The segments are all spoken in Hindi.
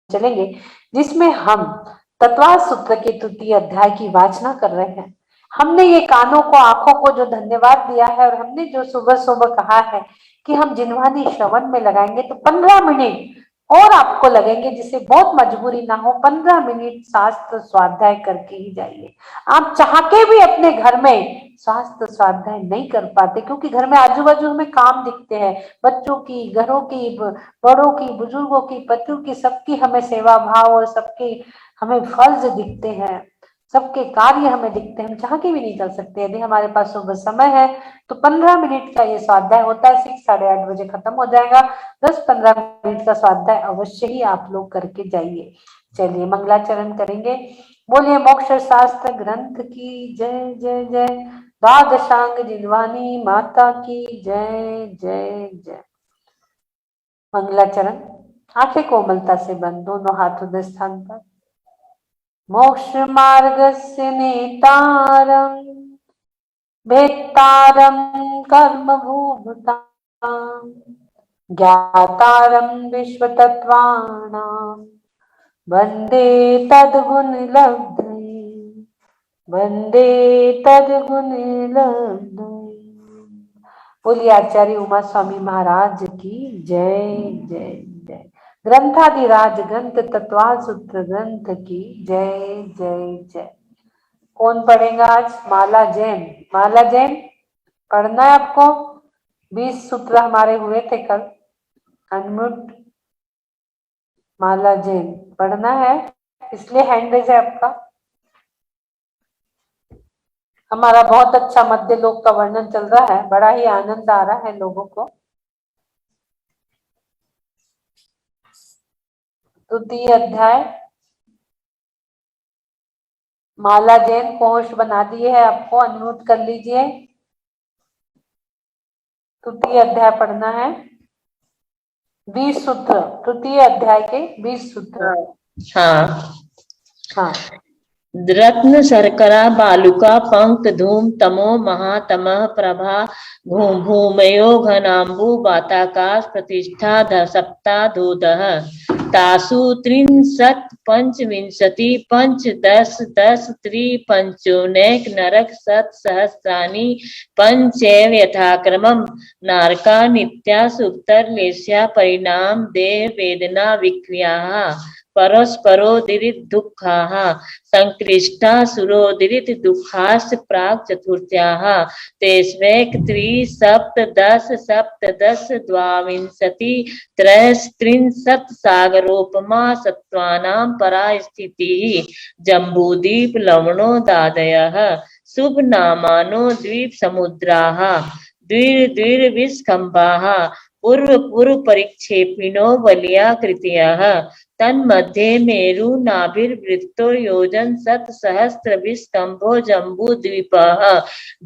चलेंगे जिसमें हम तत्वार्थ सूत्र के तृतीय अध्याय की वाचना कर रहे हैं। हमने ये कानों को आंखों को जो धन्यवाद दिया है और हमने जो सुबह सुबह कहा है कि हम जिन्वानी श्रवण में लगाएंगे तो 15 मिनट और आपको लगेंगे, जिसे बहुत मजबूरी ना हो 15 मिनट शास्त्र स्वाध्याय करके ही जाइए। आप चाह के भी अपने घर में शास्त्र स्वाध्याय नहीं कर पाते क्योंकि घर में आजू बाजू हमें काम दिखते हैं, बच्चों की, घरों की, बड़ों की, बुजुर्गों की, पतियों की, सबकी हमें सेवा भाव और सबके हमें फर्ज दिखते हैं, सबके कार्य हमें दिखते हैं, हम चाह के भी नहीं कर सकते। यदि हमारे पास सुबह समय है तो 15 मिनट का ये स्वाध्याय होता है, 6-8:30 बजे खत्म हो जाएगा। 10-15 मिनट का स्वाध्याय अवश्य ही आप लोग करके जाइए। चलिए मंगलाचरण करेंगे। बोलिए मोक्ष शास्त्र ग्रंथ की जय जय जय। द्वादशांग जिन्वानी माता की जय जय जय। मंगलाचरण। आंखें कोमलता से बंद, दोनों हाथ उदय स्थान पर। मोक्ष मार्गस्य नेतारं भेत्तारं कर्म भूभुतां ज्ञातारं विश्वतत्त्वानां वन्दे तद्गुणलब्धये, वन्दे तद्गुणलब्धये। बोलिए आचार्य उमा स्वामी महाराज की जय जय जय। ग्रंथादिराज ग्रंथ तत्वार्थ सूत्र ग्रंथ की जय जय जय। कौन पढ़ेगा आज? माला जैन। माला जैन पढ़ना है आपको। 20 सूत्र हमारे हुए थे कल। अनम्यूट। माला जैन पढ़ना है, इसलिए हैंड रेज है आपका। हमारा बहुत अच्छा मध्य लोक का वर्णन चल रहा है, बड़ा ही आनंद आ रहा है लोगों को। तृतीय अध्याय माला जैन कोश बना दिए है आपको, अनम्यूट कर लीजिए। तृतीय अध्याय पढ़ना है। 20 सूत्र, तृतीय अध्याय के 20 सूत्र। हाँ हाँ। रत्न शर्करा बालुका पंक्त धूम तमो महातमः प्रभा भूमयो घनाम्बु वाताकाश प्रतिष्ठा सप्ता धूतः तासु त्रिंशत् पंचविंशति पंच दश दश त्रि पंचोनैक नरक सत सहस्राणि पंचैव यथाक्रमम् नारका नित्या सुप्तर लेस्या परिणाम देह वेदना विक्रियाः परस्परोदिरित दुःखाः संक्लिष्टा सुरोदिरित दुःखाश्च प्राक् चतुर्थ्याः तेष्वेक त्रि सप्तदश सप्तदश द्वाविंशति त्रयस्त्रिंशत् सागरोपमा सत्त्वानां परा स्थितिः जम्बूद्वीप लवणोदादयः शुभ नामानो द्वीप समुद्राः द्विर्विस्कम्भाः पूर्व पूर्व परिक्षेपिनो बलियाकृतयः तन्मध्ये मेरु नाभिर्वृत्तो योजन सत सहस्त्र विस्कम्भो जम्बूद्वीपः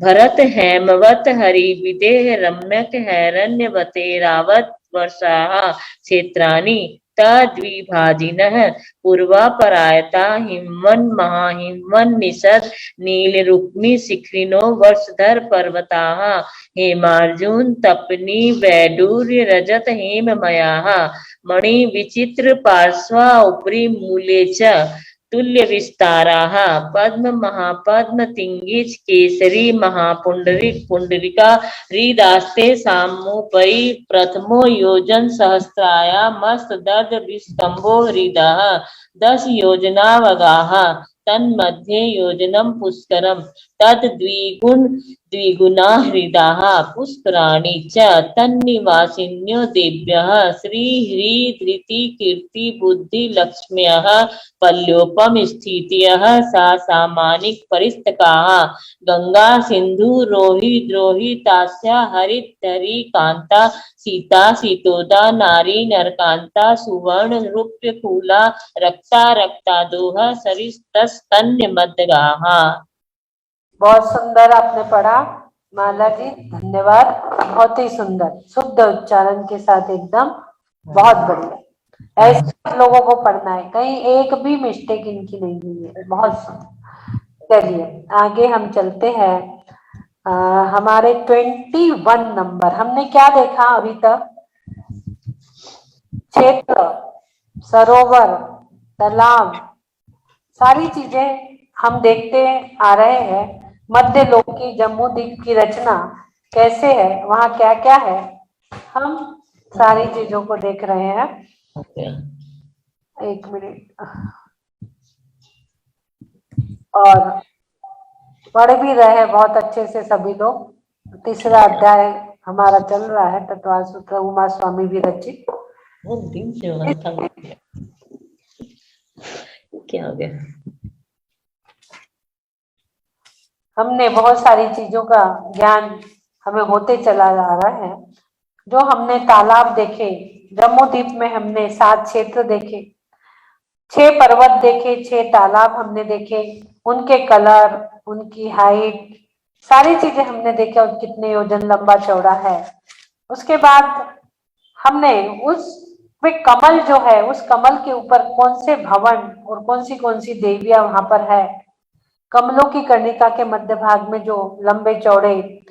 भरत हेमवत हरिविदेह रम्यक हैरण्यवतेरावत वर्षाः क्षेत्राणि तद्विभाजिनः पूर्वापरायता हिमवन महाहिमवन निषद नीलरुक्मि शिखरिणो वर्षधर पर्वताः हेमार्जुन तपनी वैडूर्य रजत हेममयाः मणि विचित्र पार्श्वा उपरि मूले च तुल्य विस्ताराः पद्म महापद्म तिंगिच केसरी महापुंडरीक पुंडरीका हृदास्ते सामोपरि प्रथमो योजन सहस्राया मस्त दर्द विस्तंभो हृदः 10 योजनावगाः तन्मध्ये योजनम पुष्करम तद द्विगुणा हृदाः पुष्कराणि च तन्निवासिन्यो देव्यः श्री ह्री धृति कीर्ति बुद्धि लक्ष्म्यः पल्योपम स्थितयः सा सामानिक परिस्तकाः गंगा सिंधु रोहि द्रोहि तास्या हरित धरी कांता सीता सीतोदा नारी नरकांता सुवर्ण रूप्य कूला रक्ता रक्तादोह सरिस्तन्य मध्यगाः। बहुत सुंदर आपने पढ़ा माला जी, धन्यवाद। बहुत ही सुंदर शुद्ध उच्चारण के साथ एकदम, बहुत बढ़िया। ऐसे लोगों को पढ़ना है, कहीं एक भी मिस्टेक इनकी नहीं हुई है। बहुत सुंदर। चलिए आगे हम चलते हैं। हमारे 21 नंबर हमने क्या देखा अभी तक? क्षेत्र सरोवर, तालाब, सारी चीजें हम देखते आ रहे हैं। मध्य लोक की जम्मू द्वीप की रचना कैसे है, वहाँ क्या क्या है, हम सारी चीजों को देख रहे हैं। एक मिनट। और पढ़ भी रहे हैं बहुत अच्छे से सभी लोग। तीसरा अध्याय हमारा चल रहा है, तत्वाल सूत्र उमा स्वामी विरचित। क्या हो गया? हमने बहुत सारी चीजों का ज्ञान हमें होते चला जा रहा है। जो हमने तालाब देखे, जम्मू द्वीप में हमने 7 क्षेत्र देखे, 6 पर्वत देखे, 6 तालाब हमने देखे, उनके कलर, उनकी हाइट, सारी चीजें हमने देखा, और कितने योजन लंबा चौड़ा है। उसके बाद हमने उस वे कमल जो है, उस कमल के ऊपर कौन से भवन और कौन सी देवियां वहां पर है। कमलों की कर्णिका के मध्य भाग में जो लंबे चौड़े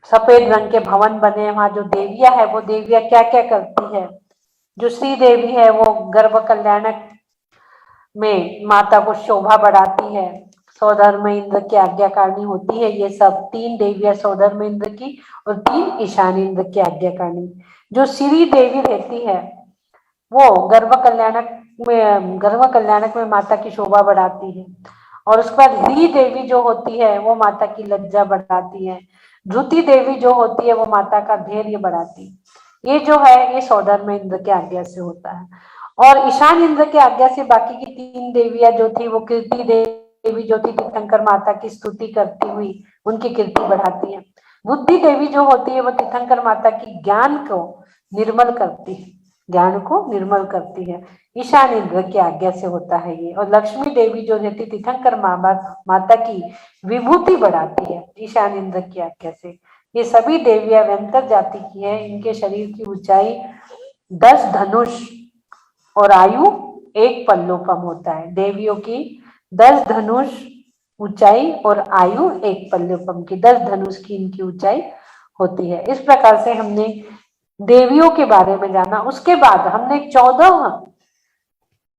सफेद रंग के भवन बने हैं, वहां जो देवियां है, वो देवियां क्या क्या करती है। जो श्री देवी है वो गर्भ कल्याणक में माता को शोभा बढ़ाती है, सौधर्म इंद्र की आज्ञाकारिणी होती है। ये सब 3 देवियां सौधर्म इंद्र की और 3 ईशान इंद्र की आज्ञाकारिणी। जो श्री देवी रहती है वो गर्भ कल्याणक में माता की शोभा बढ़ाती है। और उसके बाद री देवी जो होती है वो माता की लज्जा बढ़ाती है। ध्रुति देवी जो होती है वो माता का धैर्य बढ़ाती है। ये जो है ये सौधर्म इंद्र की आज्ञा से होता है। और ईशान इंद्र की आज्ञा से बाकी की 3 देवियां जो थी, वो कीर्ति देवी जो थी तीर्थंकर माता की स्तुति करती हुई उनकी कीर्ति बढ़ाती है। बुद्धि देवी जो होती है वो तीर्थंकर माता की ज्ञान को निर्मल करती है, ज्ञान को निर्मल करती है। ईशान इंद्र की आज्ञा से होता है ये। और लक्ष्मी देवी जो रहती तीर्थंकर माता की विभूति बढ़ाती है ईशान इंद्र की आज्ञा से। ये सभी देवियां व्यंतर जाति की है। इनके शरीर की ऊंचाई 10 धनुष और आयु 1 पल्लोपम होता है। देवियों की 10 धनुष ऊंचाई और आयु 1 पल्लोपम की, 10 धनुष की इनकी ऊंचाई होती है। इस प्रकार से हमने देवियों के बारे में जाना। उसके बाद हमने 14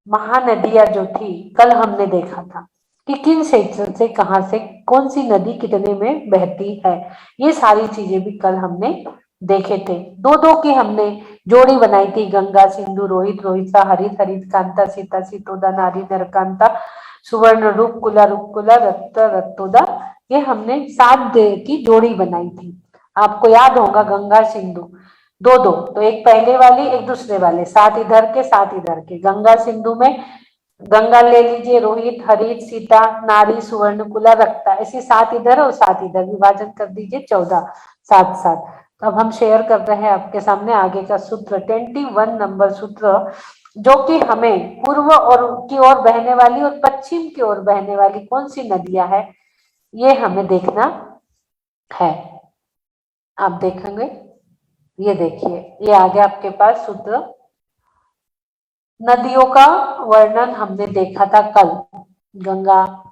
महानदियां जो थी, कल हमने देखा था कि किन क्षेत्र से कहां से कौन सी नदी कितने में बहती है। ये सारी चीजें भी कल हमने देखे थे। 2-2 की हमने जोड़ी बनाई थी, गंगा सिंधु रोहित, रोहिता हरित, हरित कांता सीता, सीतोदा नारी नरकांता, सुवर्ण रूप कुला रक्त रक्तोदा। ये हमने 7 की जोड़ी बनाई थी। आपको याद होगा गंगा सिंधु 2-2, तो एक पहले वाली एक दूसरे वाले, 7 इधर के 7 इधर के। गंगा सिंधु में गंगा ले लीजिए, रोहित हरित सीता नारी सुवर्ण कुला रक्ता, ऐसे 7 इधर और 7 इधर, विभाजन कर दीजिए 14, 7-7। तो अब हम शेयर कर रहे हैं आपके सामने आगे का सूत्र, 21 नंबर सूत्र, जो कि हमें पूर्व और की ओर बहने वाली और पश्चिम की ओर बहने वाली कौन सी नदियां है ये हमें देखना है। आप देखेंगे, ये देखिए, ये आ गया आपके पास सूत्र। नदियों का वर्णन हमने देखा था कल, गंगा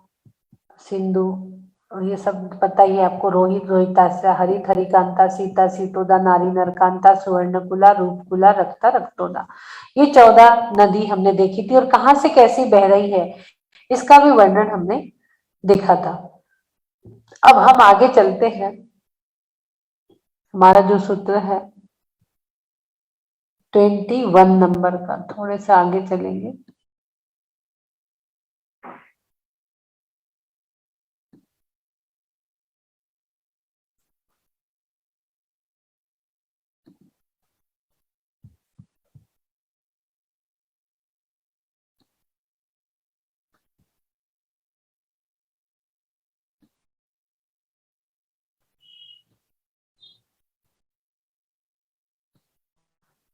सिंधु और ये सब पता ही है आपको, रोहित रोहितास्या, हरित हरिकांता, सीता सीतोदा, नारी नरकांता, सुवर्णकुला रूपकुला, रक्ता रक्तोदा। ये 14 नदी हमने देखी थी और कहाँ से कैसी बह रही है इसका भी वर्णन हमने देखा था। अब हम आगे चलते हैं। हमारा जो सूत्र है 21 नंबर का, थोड़े से आगे चलेंगे।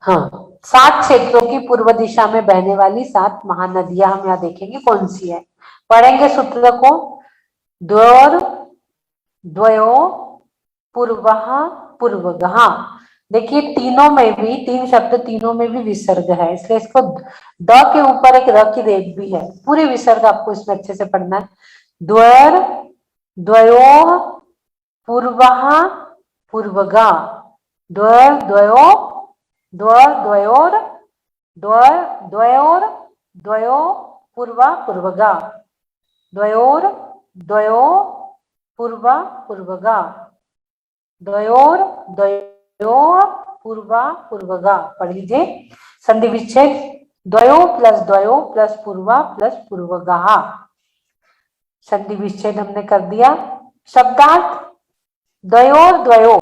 हाँ, 7 क्षेत्रों की पूर्व दिशा में बहने वाली 7 महानदियां हम यहाँ देखेंगे कौन सी है। पढ़ेंगे सूत्र को, द्वयोर द्वयो पूर्वः पूर्वगः। देखिए तीनों में भी, 3 शब्द तीनों में भी विसर्ग है, इसलिए इसको द के ऊपर एक र की रेख भी है। पूरे विसर्ग आपको इसमें अच्छे से पढ़ना है। द्वयर द्वयो पूर्वः पूर्वगा, द्वयर द्वयो द्वयोर द्वयोर द्वयो पूर्वा पूर्वगा, द्वयोर द्वयो पूर्वा पूर्वगा, द्वयोर द्वयो पूर्वा पूर्वगा। पढ़ लीजिए संधि विच्छेद, द्वयो प्लस पूर्वा प्लस पूर्वगा। संधि विच्छेद हमने कर दिया। शब्दार्थ द्वयोर द्वयो,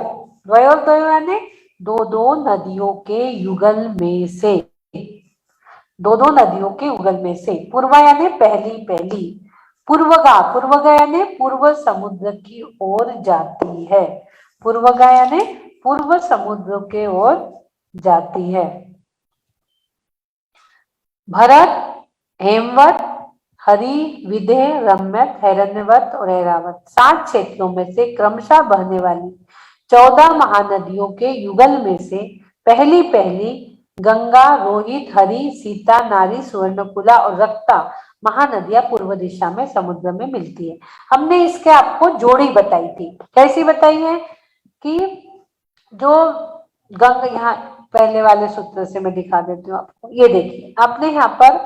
द्वयोर द्वयो यानी दो दो नदियों के युगल में से, दो दो नदियों के युगल में से। पूर्वा यानी पहली पहली, पूर्वगा, पूर्वगा यानी पूर्व समुद्र की ओर जाती है, पूर्वगा यानी पूर्व समुद्र के ओर जाती है। भरत, हेमवत, हरि, विदेह, रम्यत, हिरण्यवत और ऐरावत 7 क्षेत्रों में से क्रमशः बहने वाली 14 महानदियों के युगल में से पहली पहली गंगा, रोहित, हरि, सीता, नारी, सुवर्णकुला और रक्ता महानदियां पूर्व दिशा में समुद्र में मिलती है। हमने इसके आपको जोड़ी बताई थी। कैसी बताई है कि जो गंगा, यहाँ पहले वाले सूत्र से मैं दिखा देती हूँ आपको। ये देखिए, आपने यहाँ पर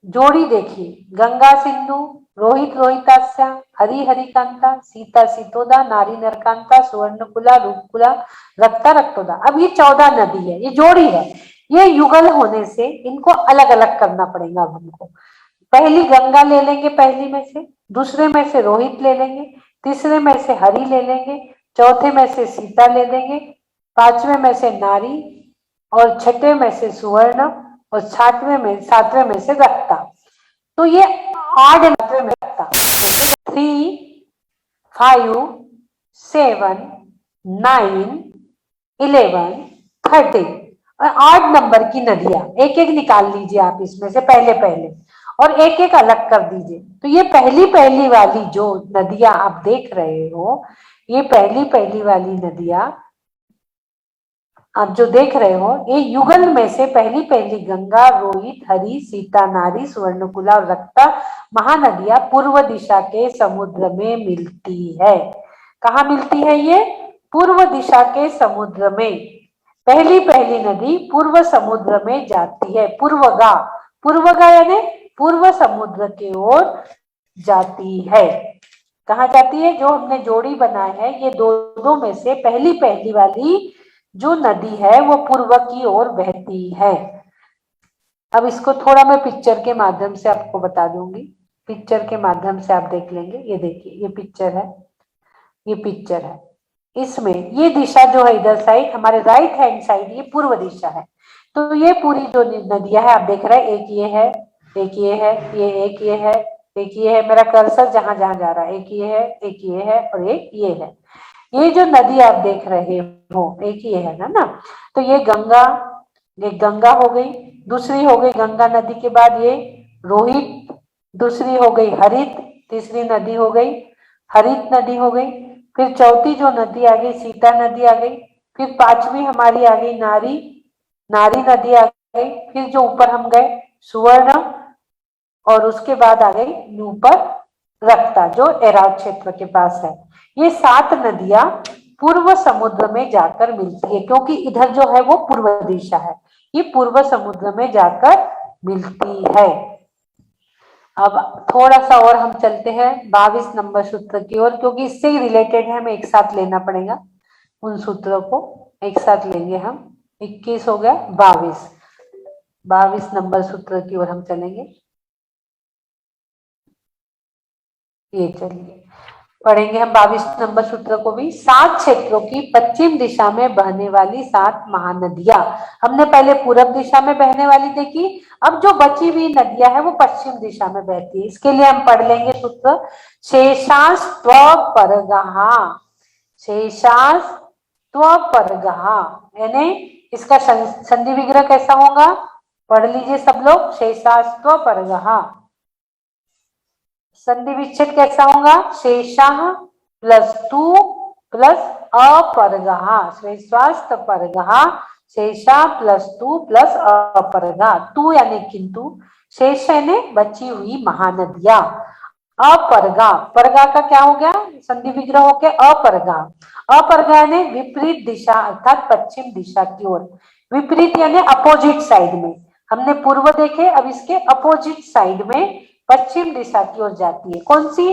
जोड़ी देखी, गंगा सिंधु, रोहित रोहितास्या, हरि हरिकांता, सीता सीतोदा, नारी नरकांता, सुवर्णकुला रूपकुला, रक्ता रक्तोदा। अब ये 14 नदी है, ये जोड़ी है, ये युगल होने से इनको अलग अलग करना पड़ेगा अब हमको। पहली गंगा ले लेंगे पहली में से, दूसरे में से रोहित ले लेंगे, तीसरे में से हरि ले लेंगे, चौथे में से सीता ले लेंगे, पांचवें में से नारी और छठे में से सुवर्ण और सातवें में से रक्ता। तो ये 8 नब्बे में रक्ता, 3, 5, 7, 9, 11, 13 और 8 नंबर की नदियां एक एक निकाल लीजिए आप इसमें से पहले पहले, और एक एक अलग कर दीजिए। तो ये पहली पहली वाली जो नदियां आप देख रहे हो, ये पहली पहली वाली नदियां आप जो देख रहे हो, ये युगल में से पहली पहली गंगा, रोहित, हरि, सीता, नारी, सुवर्णकुला और रक्ता महानदियां पूर्व दिशा के समुद्र में मिलती है। कहाँ मिलती है ये? पूर्व दिशा के समुद्र में। पहली पहली नदी पूर्व समुद्र में जाती है, पूर्वगा, पूर्वगा यानी पूर्व समुद्र की ओर जाती है। कहाँ जाती है? जो हमने जोड़ी बनाई है, ये दो में से पहली पहली वाली जो नदी है वो पूर्व की ओर बहती है। अब इसको थोड़ा मैं पिक्चर के माध्यम से आपको बता दूंगी, पिक्चर के माध्यम से आप देख लेंगे। ये देखिए, ये पिक्चर है, ये पिक्चर है, इसमें ये दिशा जो है इधर साइड, हमारे राइट हैंड साइड ये पूर्व दिशा है। तो ये पूरी जो नदियां है आप देख रहे हैं, एक ये है, एक ये है, ये एक ये है, एक ये है, मेरा कर्सर जहां जहां जा रहा है, एक ये है, एक ये है और एक ये है। ये जो नदी आप देख रहे हो, एक ये है ना, तो ये गंगा हो गई, दूसरी हो गई गंगा नदी के बाद ये रोहित, दूसरी हो गई हरित, तीसरी नदी हो गई हरित नदी हो गई, फिर चौथी जो नदी आ गई सीता नदी आ गई, फिर पांचवी हमारी आ गई नारी नदी आ गई, फिर जो ऊपर हम गए सुवर्ण, और उसके बाद आ गई ऊपर रक्ता जो एरावत क्षेत्र के पास है। ये 7 नदियां पूर्व समुद्र में जाकर मिलती है, क्योंकि इधर जो है वो पूर्व दिशा है, ये पूर्व समुद्र में जाकर मिलती है। अब थोड़ा सा और हम चलते हैं 22 नंबर सूत्र की ओर, क्योंकि इससे ही रिलेटेड है, हमें एक साथ लेना पड़ेगा उन सूत्रों को, एक साथ लेंगे हम। 21 हो गया, 22 नंबर सूत्र की ओर हम चलेंगे। ये चलिए पढ़ेंगे हम 22 नंबर सूत्र को भी। 7 क्षेत्रों की पश्चिम दिशा में बहने वाली 7 महानदियां। हमने पहले पूर्व दिशा में बहने वाली देखी, अब जो बची हुई नदियां है वो पश्चिम दिशा में बहती है। इसके लिए हम पढ़ लेंगे सूत्र शेषास्त्वपरगः, शेषास्त्वपरगः, यानी इसका संधि विग्रह कैसा होगा? पढ़ लीजिए सब लोग, शेषास्त्वपरगः। संधि विच्छेद कैसा होगा? शेषाः प्लस तु प्लस अपरगः, शेषास्त्वपरगः, शेषा प्लस तु प्लस अपरगः। तु यानी किंतु, शेष यानी बची हुई महानदियां, अपरगा, परगा का क्या हो गया? संधि विग्रह हो गया अपरगा, अपरगा यानी विपरीत दिशा अर्थात पश्चिम दिशा की ओर। विपरीत यानी अपोजिट साइड में, हमने पूर्व देखे, अब इसके अपोजिट साइड में पश्चिम दिशा की ओर जाती है। कौन सी?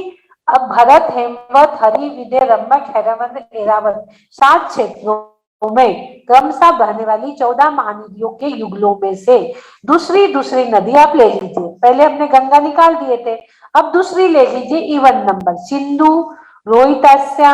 अब भरत, हेमवत, हरि, विदय, रम्भक, हैरवत, ऐरावत 7 क्षेत्रों में क्रमशः बहने वाली 14 महानदियों के युगलों में से दूसरी नदी आप ले लीजिए। पहले हमने गंगा निकाल दिए थे, अब दूसरी ले लीजिए इवन नंबर। सिंधु, रोहितास्या,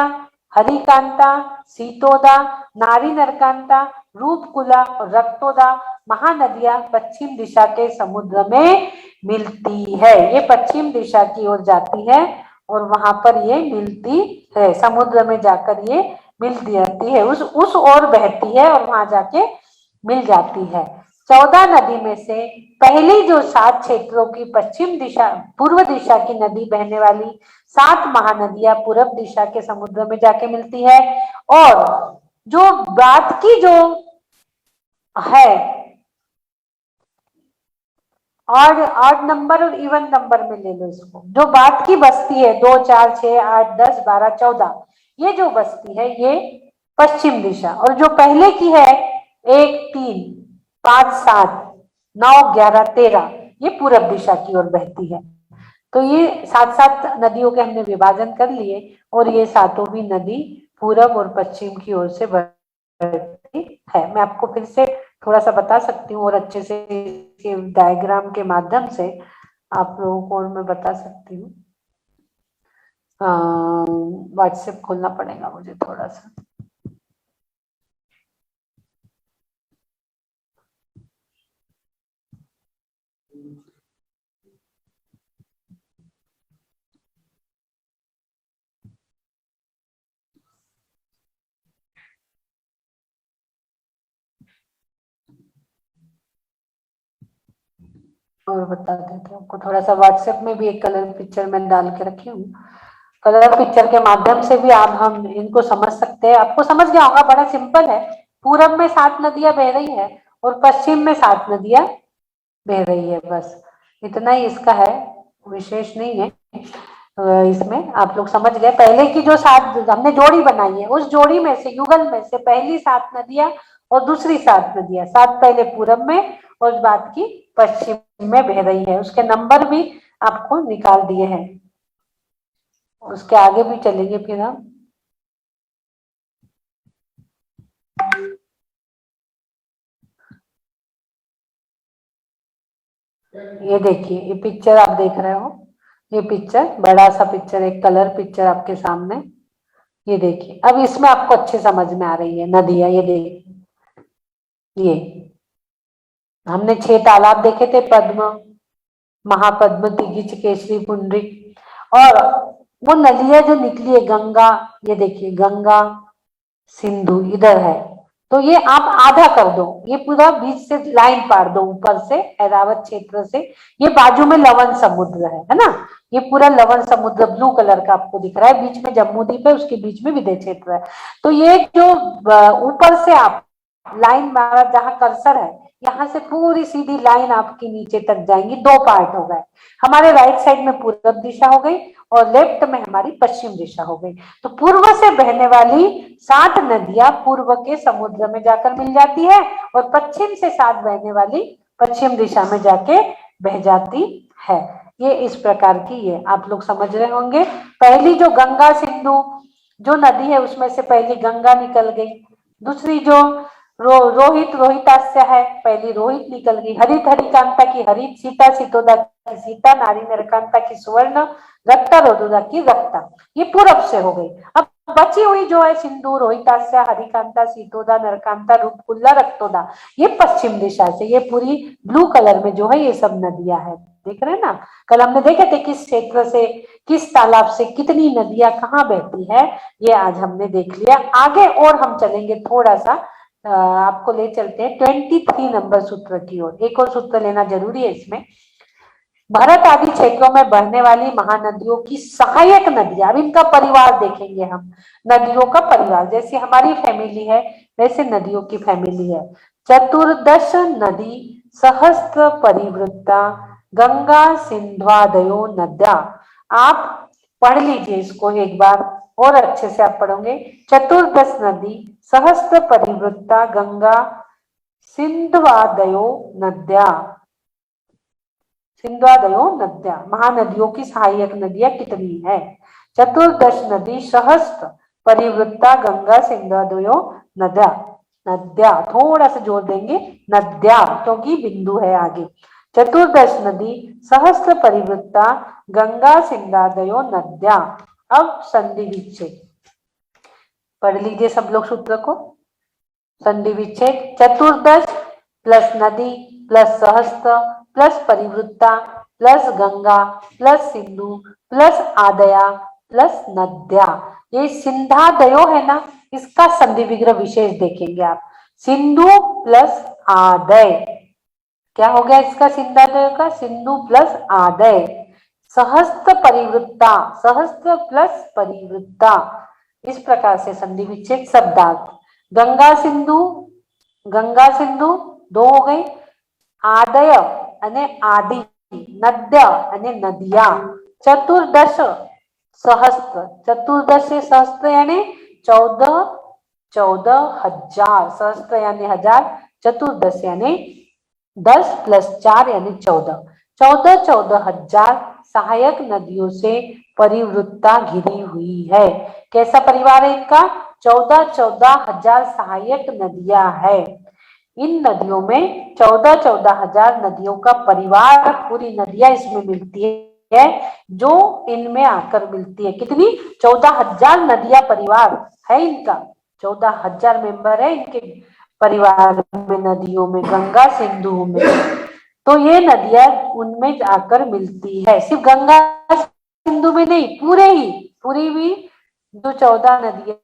हरिकांता, सीतोदा, नारी नरकांता, रूपकुला और रक्तोदा महानदियां पश्चिम दिशा के समुद्र में मिलती है। ये पश्चिम दिशा की ओर जाती है और वहां पर ये मिलती है, समुद्र में जाकर ये मिल जाती है, उस ओर बहती है और वहां जाके मिल जाती है। 14 नदी में से पहली जो 7 क्षेत्रों की पश्चिम दिशा पूर्व दिशा की नदी बहने वाली 7 महानदियां पूर्व दिशा के समुद्र में जाके मिलती है। और जो बाद की जो है ऑड नंबर और इवन नंबर में ले लो इसको, जो बाद की बस्ती है 2, 4, 6, 8, 10, 12, 14, ये जो बस्ती है ये पश्चिम दिशा, और जो पहले की है 1, 3, 5, 7, 9, 11, 13 ये पूरब दिशा की ओर बहती है। तो ये 7 नदियों के हमने विभाजन कर लिए और ये सातों भी नदी पूरब और पश्चिम की ओर से बहती है। मैं आपको फिर से थोड़ा सा बता सकती हूँ और अच्छे से डायग्राम के माध्यम से आप लोगों को और मैं बता सकती हूँ। व्हाट्सएप खोलना पड़ेगा मुझे थोड़ा सा। और बता देती हूँ आपको थोड़ा सा, व्हाट्सएप में भी एक कलर पिक्चर मैं डाल के रखी हूँ। कलर पिक्चर के माध्यम से भी आप हम इनको समझ सकते हैं। आपको समझ गया होगा, बड़ा सिंपल है। पूरब में 7 नदियां बह रही है और पश्चिम में 7 नदियां बह रही है, बस इतना ही इसका है, विशेष नहीं है। इसमें आप लोग समझ गए। पहले की जो 7 हमने जोड़ी बनाई है, उस जोड़ी में से युगल में से पहली 7 नदियां और दूसरी 7 नदियां, 7 पहले पूरब में और बाद की पश्चिम में बह रही है। उसके नंबर भी आपको निकाल दिए हैं, उसके आगे भी चलेंगे फिर हम। ये देखिए, ये पिक्चर आप देख रहे हो, ये पिक्चर बड़ा सा पिक्चर, एक कलर पिक्चर आपके सामने। ये देखिए, अब इसमें आपको अच्छे समझ में आ रही है नदियां। ये देखिए, ये हमने 6 तालाब देखे थे, पद्म, महापद्म, तिगिच, केसरी, पुंडरिक, और वो नदियां जो निकली है गंगा, ये देखिए गंगा, सिंधु इधर है। तो ये आप आधा कर दो, ये पूरा बीच से लाइन पार दो ऊपर से ऐरावत क्षेत्र से। ये बाजू में लवण समुद्र है ना, ये पूरा लवण समुद्र ब्लू कलर का आपको दिख रहा है, बीच में जम्मू द्वीप है, उसके बीच में विदय क्षेत्र है। तो ये जो ऊपर से आप लाइन मारा, जहां कर्सर है, यहाँ से पूरी सीधी लाइन आपकी नीचे तक जाएंगी। 2 पार्ट हो गए, हमारे राइट साइड में पूर्व दिशा हो गई और लेफ्ट में हमारी पश्चिम दिशा हो गई। तो पूर्व से बहने वाली 7 नदियां पूर्व के समुद्र में जाकर मिल जाती है और पश्चिम से 7 बहने वाली पश्चिम दिशा में जाके बह जाती है। ये इस प्रकार की, ये आप लोग समझ रहे होंगे। पहली जो गंगा सिंधु जो नदी है, उसमें से पहली गंगा निकल गई। दूसरी जो रोहित रोहितास्य है, पहली रोहित निकल गई। हरित हरिकांता की हरित, सीता सीतोदा की सीता, नारी नरकांता की सुवर्ण, रक्ता रोदोदा की रक्ता, ये पूरब से हो गई। अब बची हुई जो है सिंधु, रोहितास्य, हरिकांता, सीतोदा, नरकांता, रूपकुल्ला, रक्तोदा, ये पश्चिम दिशा से, ये पूरी ब्लू कलर में जो है ये सब नदियां है। देख रहे हैं ना, कल हमने देखे थे किस क्षेत्र से, किस तालाब से कितनी नदियां कहाँ बहती है, ये आज हमने देख लिया। आगे और हम चलेंगे थोड़ा सा, आपको ले चलते हैं 23 नंबर सूत्र की ओर। एक और सूत्र लेना जरूरी है इसमें। भारत आदि क्षेत्रों में बहने वाली महानदियों की सहायक नदियां, अब इनका परिवार देखेंगे हम, नदियों का परिवार, जैसे हमारी फैमिली है वैसे नदियों की फैमिली है। चतुर्दश नदी सहस्त्र परिवृत्ता गंगा सिंध्वादयो नद्या। आप पढ़ लीजिए इसको एक बार और अच्छे से आप पढ़ोगे। चतुर्दश नदी सहस्त्र परिवृत्ता गंगा सिंधवादयो नद्या, सिंधवादयो नद्या, महानदियों की सहायक नदियां कितनी है? चतुर्दश नदी सहस्त्र परिवृत्ता गंगा सिंधवादयो नद्या, नद्या थोड़ा सा जोर देंगे, नद्या क्योंकि बिंदु है आगे। चतुर्दश नदी सहस्त्र परिवृत्ता गंगा सिंधवादयो नद्या। अब संधि विच्छेद पढ़ लीजिए सब लोग सूत्र को। संधि विच्छेद चतुर्दश प्लस नदी प्लस सहस्त्र प्लस परिवृत्ता plus Ganga plus Sindhu plus आदया प्लस नद्या। ये सिंधादयो है ना, इसका संधि विग्रह विशेष देखेंगे आप। सिंधु प्लस आदय, क्या हो गया इसका सिंधादय का? सिंधु प्लस आदय। सहस्त्र परिवृत्ता, सहस्त्र प्लस परिवृत्ता, इस प्रकार से संधि विच्छेद शब्दार्थ। गंगा सिंधु, गंगा सिंधु दो हो गई, आदय अने आदि, नद्या अने नदिया। चतुर्दश सहस्त्र, चतुर्दश से सहस्त्र यानी 14,000, सहस्त्र यानी 1000, चतुर्दश यानी 10 प्लस 4 यानी 14, 14,000 सहायक नदियों से परिवृत्ता घिरी हुई है। कैसा परिवार है इनका? 14,000 सहायक नदियां है। इन नदियों में 14,000 नदियों का परिवार, पूरी नदियां इसमें मिलती है जो इनमें आकर मिलती है। कितनी? 14,000 नदियां परिवार है इनका, 14,000 मेंबर है इनके परिवार में, नदियों में, गंगा सिंधु में। तो ये नदियां उनमें आकर मिलती है, सिर्फ गंगा सिंधु में नहीं, पूरी भी जो 14 नदियां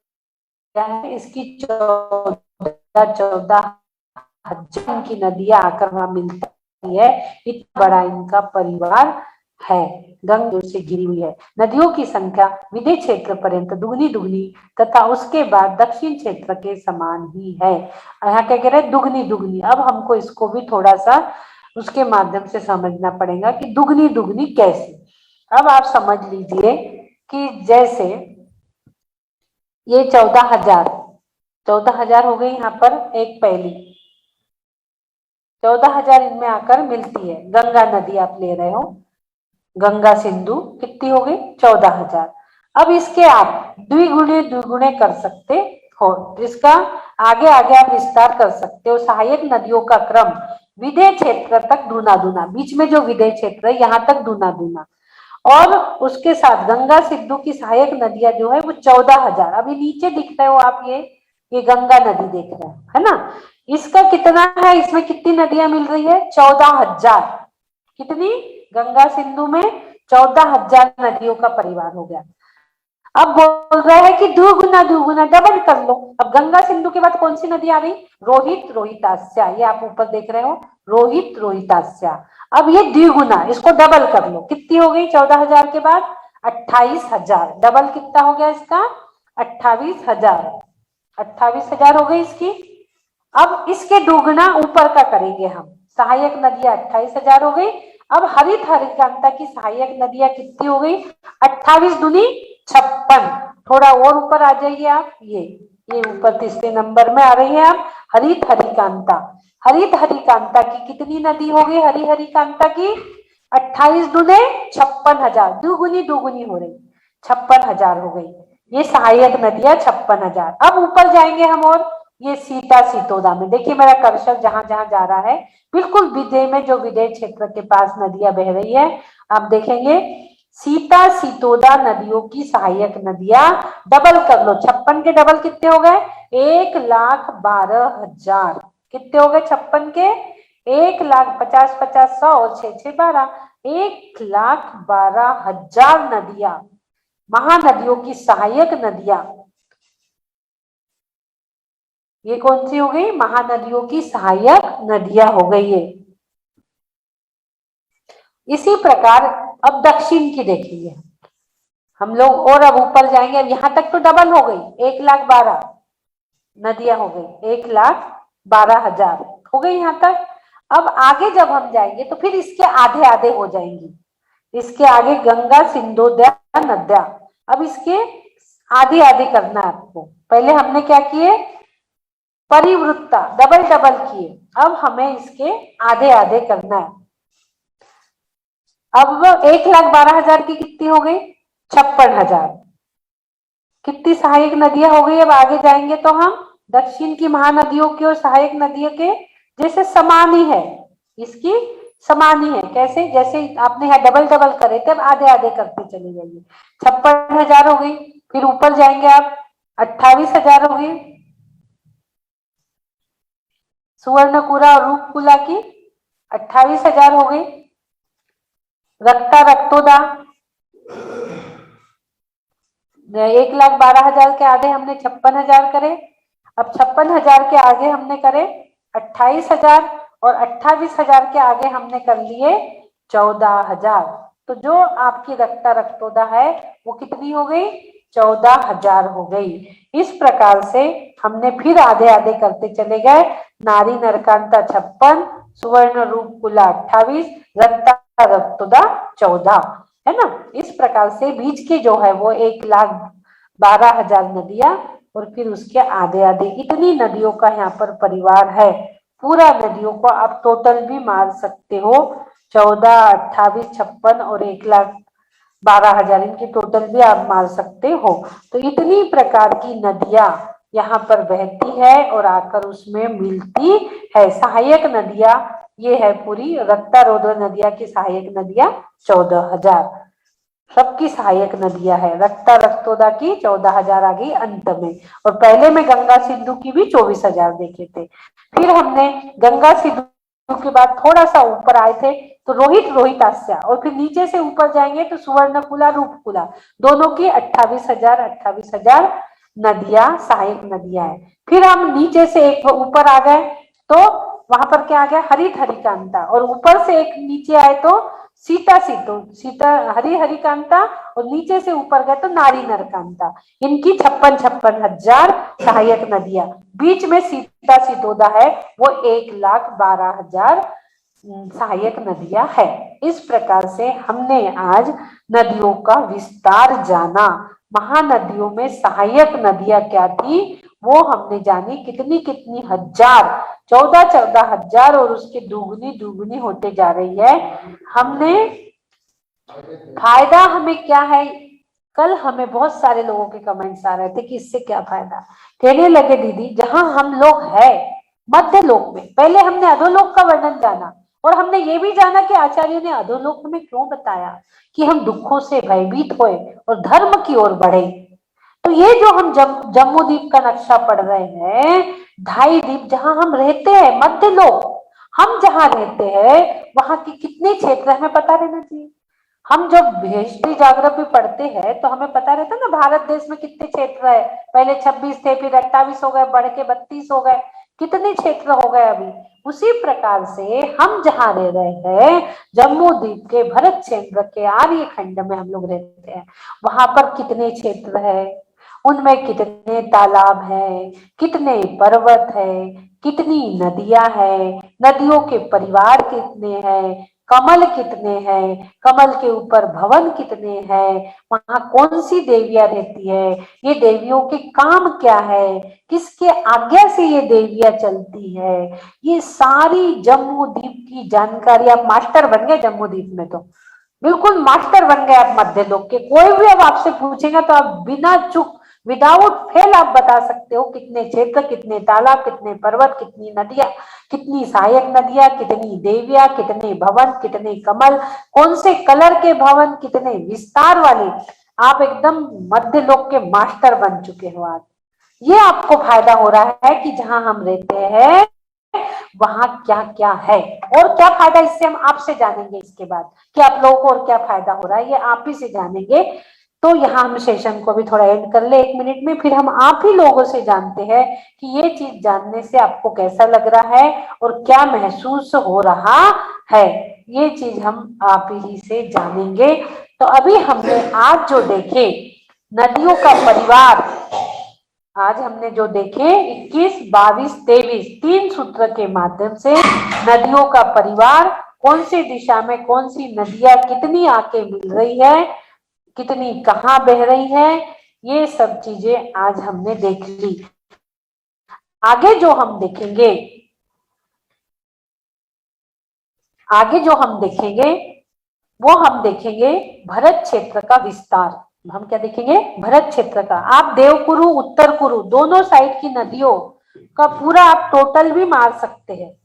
है इसकी 14,000 की नदियां आकर वहां मिलती है। इतना बड़ा इनका परिवार है, गंगा से घिरी हुई है। नदियों की संख्या विदय क्षेत्र पर्यंत दुगनी दुगनी तथा उसके बाद दक्षिण क्षेत्र के समान ही है। यहाँ क्या कह रहे हैं? दुगनी दुगनी। अब हमको इसको भी थोड़ा सा उसके माध्यम से समझना पड़ेगा कि दुगनी दुगनी कैसे। अब आप समझ लीजिए कि जैसे ये 14,000 हो गई, यहाँ पर एक पहली 14,000 इनमें आकर मिलती है। गंगा नदी आप ले रहे हो, गंगा सिंधु कितनी हो गई? 14,000। अब इसके आप द्विगुणे द्विगुणे कर सकते हो, इसका आगे आगे आप विस्तार कर सकते हो। सहायक नदियों का क्रम विदय क्षेत्र तक दूना दूना, बीच में जो विदय क्षेत्र है यहाँ तक दूना दूना, और उसके साथ गंगा सिंधु की सहायक नदियां जो है वो 14,000। अभी नीचे दिख रहे हो आप, ये गंगा नदी देख रहे हो है ना, इसका कितना है? इसमें कितनी नदियां मिल रही है? 14,000। कितनी? गंगा सिंधु में 14,000 नदियों का परिवार हो गया। अब बोल रहा है कि दुगुना दुगुना डबल कर लो। अब गंगा सिंधु के बाद कौन सी नदी आ गई? रोहित रोहितास्या, ये आप ऊपर देख रहे हो, रोहित रोहितास्या। अब ये द्विगुना, इसको डबल कर लो। कितनी हो गई 14,000 के बाद? 28,000। डबल कितना हो गया इसका? 28,000। 28,000 हो गई इसकी। अब इसके दुगुना ऊपर का करेंगे हम। सहायक नदियां 28,000 हो गई। अब हरित हरिकांता की सहायक नदियां कितनी हो गई? 28 दूनी 56। थोड़ा और ऊपर आ जाइए आप, ये ऊपर तीसरे नंबर में आ रही है आप, हरित हरिकांता। हरित हरिकांता की कितनी नदी हो गई? हरि हरिकांता की 28 दूने 56,000, दुगुनी दुगुनी हो रही, 56,000 हो गई। ये सहायक नदियां 56,000। अब ऊपर जाएंगे हम, और ये सीता सीतोदा में देखिए मेरा कर्सर जहां जहां जा रहा है, बिल्कुल विदय में जो विदय क्षेत्र के पास नदियां बह रही है, आप देखेंगे सीता सीतोदा नदियों की सहायक नदियां डबल कर लो। 56 के डबल कितने हो गए? 1,12,000। कितने हो गए 56 के? 1,50,000, 50, 100 और 6, 6, 12, 1,12,000 नदियां, महानदियों की सहायक नदियां। ये कौन सी हो गई? महानदियों की सहायक नदियां हो गई है। इसी प्रकार अब दक्षिण की देखेंगे हम लोग, और अब ऊपर जाएंगे। अब यहां तक तो डबल हो गई, 1,12,000 नदियां हो गई, 1,12,000 हो गई यहां तक। अब आगे जब हम जाएंगे तो फिर इसके आधे आधे हो जाएंगी। इसके आगे गंगा सिंधोदया नद्या, अब इसके आधे आधे करना है आपको। पहले हमने क्या किए? परिवृत्ता डबल डबल किए, अब हमें इसके आधे आधे करना है। अब 1,12,000 की कितनी हो गई? 56,000। कितनी सहायक नदियां हो गई? अब आगे जाएंगे तो हम दक्षिण की महानदियों की और सहायक नदियों के जैसे समान ही है, इसकी समान ही है। कैसे? जैसे आपने यहाँ डबल डबल करे थे, अब आधे आधे करते चले जाइए। 56,000 हो गई, फिर ऊपर जाएंगे आप 28,000 हो गई सुवर्णकुला और रूपकुला की, 28,000 हो गई। रक्ता रक्तोदा 1,12,000 के आधे हमने 56,000 करे। अब 56,000 के आगे हमने करे 28,000 और 28,000 के आगे हमने कर लिए 14,000। तो जो आपकी रक्ता रक्तोदा है वो कितनी हो गई? 14,000 हो गई। इस प्रकार से हमने फिर आधे आधे करते चले गए। नारी नरकांता 56, सुवर्ण रूपकुला 28, रक्ता रक्तोदा 14, है ना। इस प्रकार से बीच के जो है वो 1,12,000 नदियां और फिर उसके आधे आधे इतनी नदियों का यहाँ पर परिवार है। पूरा नदियों को आप टोटल भी मार सकते हो, 14, 28, 56 और 1,12,000 इनकी टोटल भी आप मार सकते हो। तो इतनी प्रकार की नदियां यहाँ पर बहती है और आकर उसमें मिलती है। सहायक नदियां ये है पूरी रक्तारोध नदियां की सहायक नदियां 14,000 सबकी सहायक नदियां है। रक्ता रक्तोदा की 14,000 आ गई अंत में, और पहले में गंगा सिंधु की भी 24,000 देखे थे। फिर हमने गंगा सिंधु के बाद थोड़ा सा ऊपर आए थे तो रोहित रोहितास्या, और फिर नीचे से ऊपर जाएंगे तो सुवर्णकुला रूपकुला, दोनों की 28,000 नदियां सहायक नदियां है। फिर हम नीचे से एक ऊपर आ गए तो वहां पर क्या आ गया? हरित हरिकांता, और ऊपर से एक नीचे आए तो सीता सीता हरि हरिकांता, और नीचे से ऊपर गए तो नारी नरकांता। इनकी 56,000 सहायक नदियां। बीच में सीता सितोदा है, वो 1,12,000 सहायक नदियां है। इस प्रकार से हमने आज नदियों का विस्तार जाना। महानदियों में सहायक नदियां क्या थी वो हमने जानी, कितनी कितनी हजार, 14,000 और उसके दुगनी दुगनी होते जा रही है। हमने फायदा हमें क्या है? कल हमें बहुत सारे लोगों के कमेंट्स आ रहे थे कि इससे क्या फायदा। कहने लगे दीदी जहां हम लोग है मध्य लोक में, पहले हमने अधोलोक का वर्णन जाना और हमने ये भी जाना कि आचार्यों ने अधोलोक हमें क्यों बताया कि हम दुखों से भयभीत होए और धर्म की ओर बढ़े। तो ये जो हम जम्मू द्वीप का नक्शा पढ़ रहे हैं, 2.5 द्वीप जहां हम रहते हैं, मध्य लोक, हम जहां रहते हैं वहां के कितने क्षेत्र हमें पता रहना चाहिए। हम जब हिस्ट्री ज्योग्राफी पढ़ते हैं तो हमें पता रहता है ना भारत देश में कितने क्षेत्र है। पहले 26 थे, फिर 28 हो गए, बढ़ के 32 हो गए, कितने क्षेत्र हो गए अभी। उसी प्रकार से हम जहाँ रह रहे हैं जम्मू द्वीप के भरत क्षेत्र के आर्य खंड में हम लोग रहते हैं, वहां पर कितने क्षेत्र है, उनमें कितने तालाब है, कितने पर्वत है, कितनी नदियां है, नदियों के परिवार कितने हैं, कमल कितने हैं, कमल के ऊपर भवन कितने हैं, वहां कौन सी देवियां रहती है, ये देवियों के काम क्या है, किसके आज्ञा से ये देवियां चलती है, ये सारी जम्मू द्वीप की जानकारी। आप मास्टर बन गए जम्मू द्वीप में, तो बिल्कुल मास्टर बन गए आप मध्य लोक के। कोई भी अब आपसे पूछेगा तो आप बिना चूक विदाउट फेल आप बता सकते हो कितने क्षेत्र, कितने तालाब, कितने पर्वत, कितनी नदियां, कितनी सहायक नदियां, कितनी देवियां, कितने भवन, कितने कमल, कौन से कलर के भवन, कितने विस्तार वाले। आप एकदम मध्य लोक के मास्टर बन चुके हो आज। ये आपको फायदा हो रहा है कि जहां हम रहते हैं वहां क्या क्या है, और क्या फायदा इससे हम आपसे जानेंगे इसके बाद कि आप लोगों को और क्या फायदा हो रहा है, ये आप ही से जानेंगे। तो यहाँ हम सेशन को भी थोड़ा एंड कर ले 1 मिनट में, फिर हम आप ही लोगों से जानते हैं कि ये चीज जानने से आपको कैसा लग रहा है और क्या महसूस हो रहा है। ये चीज हम आप ही से जानेंगे। तो अभी हमने आज जो देखे नदियों का परिवार, आज हमने जो देखे 21, 22, 23 3 सूत्र के माध्यम से नदियों का परिवार, कौन सी दिशा में कौन सी नदियां कितनी आके मिल रही है, कितनी कहाँ बह रही है, ये सब चीजें आज हमने देख ली। आगे जो हम देखेंगे, आगे जो हम देखेंगे वो हम देखेंगे भरत क्षेत्र का विस्तार। हम क्या देखेंगे? भरत क्षेत्र का। आप देवकुरु उत्तर कुरु दोनों साइड की नदियों का पूरा आप टोटल भी मार सकते हैं।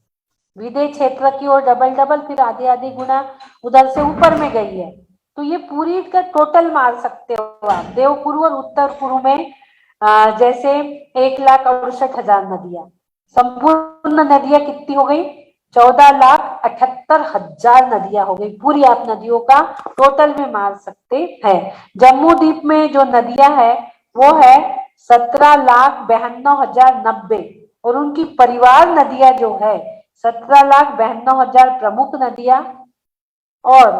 विदय क्षेत्र की ओर डबल डबल, फिर आधी आधी गुना उधर से ऊपर में गई है, तो ये पूरी का टोटल मार सकते हो आप। देवकुरु और उत्तर कुरु में जैसे 1,68,000 नदियां, संपूर्ण नदियां कितनी हो गई? 14,78,000 नदियां हो गई। पूरी आप नदियों का टोटल में मार सकते हैं। जम्मू द्वीप में जो नदियां है वो है 17,92,090 और उनकी परिवार नदियां जो है 17,92,000 प्रमुख नदियां। और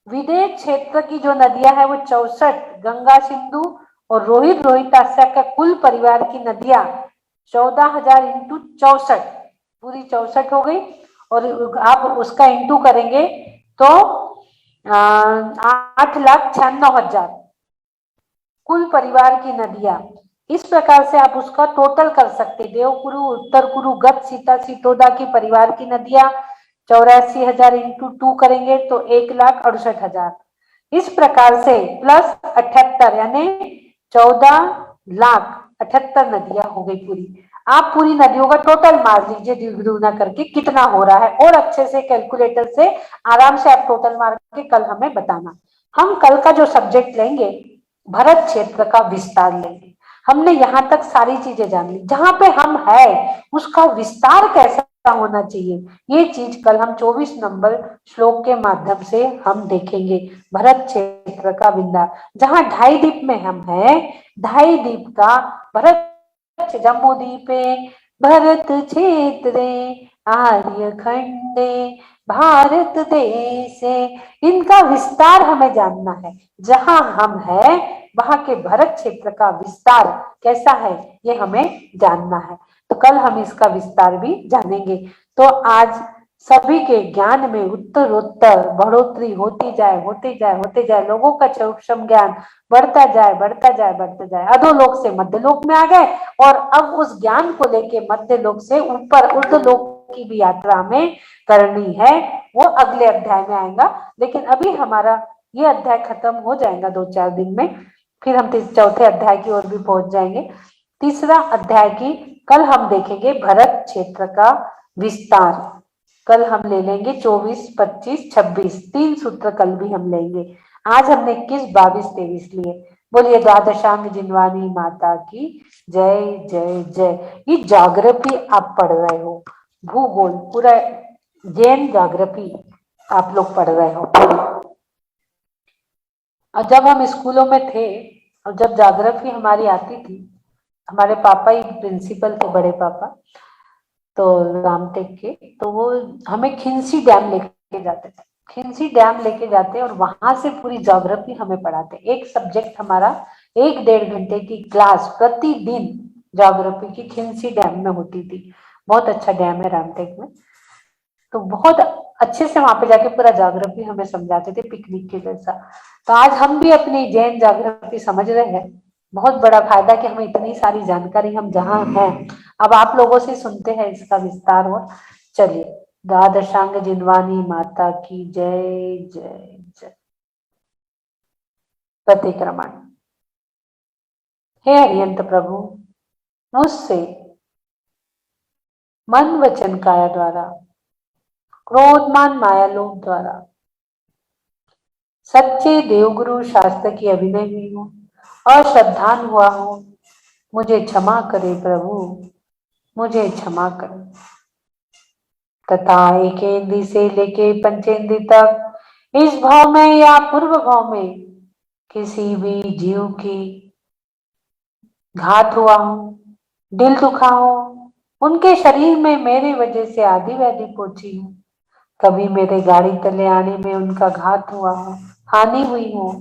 विदेश क्षेत्र की जो नदियां है वो 64, गंगा सिंधु और रोहित रोहिताश्य का कुल परिवार की नदियां 14,000 इंटू 64, पूरी 64 हो गई। और आप उसका इंटू करेंगे तो 8,96,000 कुल परिवार की नदियां। इस प्रकार से आप उसका टोटल कर सकते। देवकुरु उत्तर कुरु गत सीता सीतोदा की परिवार की नदियां 84,000 इंटू 2 करेंगे तो 1,68,000। इस प्रकार से प्लस 78 यानी 14,78,000 नदियां हो गई पूरी। आप पूरी नदियों का टोटल मार लीजिए द्विगुना करके कितना हो रहा है, और अच्छे से कैलकुलेटर से आराम से आप टोटल मार के कल हमें बताना। हम कल का जो सब्जेक्ट लेंगे भरत क्षेत्र का विस्तार लेंगे। हमने यहां तक सारी चीजें जान ली। जहां पे हम है उसका विस्तार कैसा होना चाहिए, ये चीज कल हम 24 नंबर श्लोक के माध्यम से हम देखेंगे। भरत क्षेत्र का विस्तार, जहां 2.5 द्वीप में हम है, 2.5 द्वीप का भरत, जम्मू द्वीपे भरत क्षेत्रे आर्य खंडे भारत देशे, इनका विस्तार हमें जानना है। जहां हम है वहां के भरत क्षेत्र का विस्तार कैसा है ये हमें जानना है। तो कल हम इसका विस्तार भी जानेंगे। तो आज सभी के ज्ञान में उत्तरोत्तर बढ़ोतरी होती जाए, होते जाए, होते जाए। लोगों का सूक्ष्म ज्ञान बढ़ता जाए, बढ़ता जाए, बढ़ता जाए। अधोलोक से मध्यलोक में आ गए और अब उस ज्ञान को लेके मध्यलोक से ऊपर ऊर्ध्वलोक की भी यात्रा हमें करनी है। वो अगले अध्याय में आएगा, लेकिन अभी हमारा ये अध्याय खत्म हो जाएगा 2-4 दिन में, फिर हम चौथे अध्याय की ओर भी पहुंच जाएंगे। तीसरा अध्याय की कल हम देखेंगे भरत क्षेत्र का विस्तार। कल हम ले लेंगे 24, 25, 26 3 सूत्र कल भी हम लेंगे। आज हमने 21, 22, 23 लिए। बोलिए द्वादशांग जिनवानी माता की जय जय जय। ये ज्योग्राफी आप पढ़ रहे हो, भूगोल पूरा जैन ज्योग्राफी आप लोग पढ़ रहे हो। और जब हम स्कूलों में थे और जब ज्योग्राफी हमारी आती थी, हमारे पापा ही प्रिंसिपल थे, बड़े पापा तो रामटेक के, तो वो हमें खिंसी डैम लेके जाते थे। खिंसी डैम लेके जाते और वहां से पूरी ज्योग्राफी हमें पढ़ाते। एक सब्जेक्ट हमारा 1-1.5 घंटे की क्लास प्रतिदिन ज्योग्राफी की खिंसी डैम में होती थी। बहुत अच्छा डैम है रामटेक में, तो बहुत अच्छे से वहां पे जाके पूरा ज्योग्राफी हमें समझाते थे पिकनिक के जैसा। तो आज हम भी अपनी जैन ज्योग्राफी समझ रहे हैं। बहुत बड़ा फायदा कि हमें इतनी सारी जानकारी हम जहाँ हैं अब आप लोगों से सुनते हैं इसका विस्तार हो। चलिए, द्वादशांग जिनवानी माता की जय जय जय। प्रतिक्रमण। हे हरियंत प्रभु, मुझसे मन वचन काया द्वारा, क्रोधमान माया लोभ द्वारा सच्चे देवगुरु शास्त्र की अभिनय हुई हो, अश्रद्धान हुआ हो, मुझे क्षमा करे प्रभु, मुझे क्षमा करे। तथा एकेंद्री से लेके पंचेंद्री तक इस भाव में या पूर्व भाव में किसी भी जीव की घात हुआ हो, दिल दुखा हो, उनके शरीर में मेरे वजह से आदि व्याधि पहुंची हो, कभी मेरे गाड़ी तले आने में उनका घात हुआ हो, हानि हुई हो,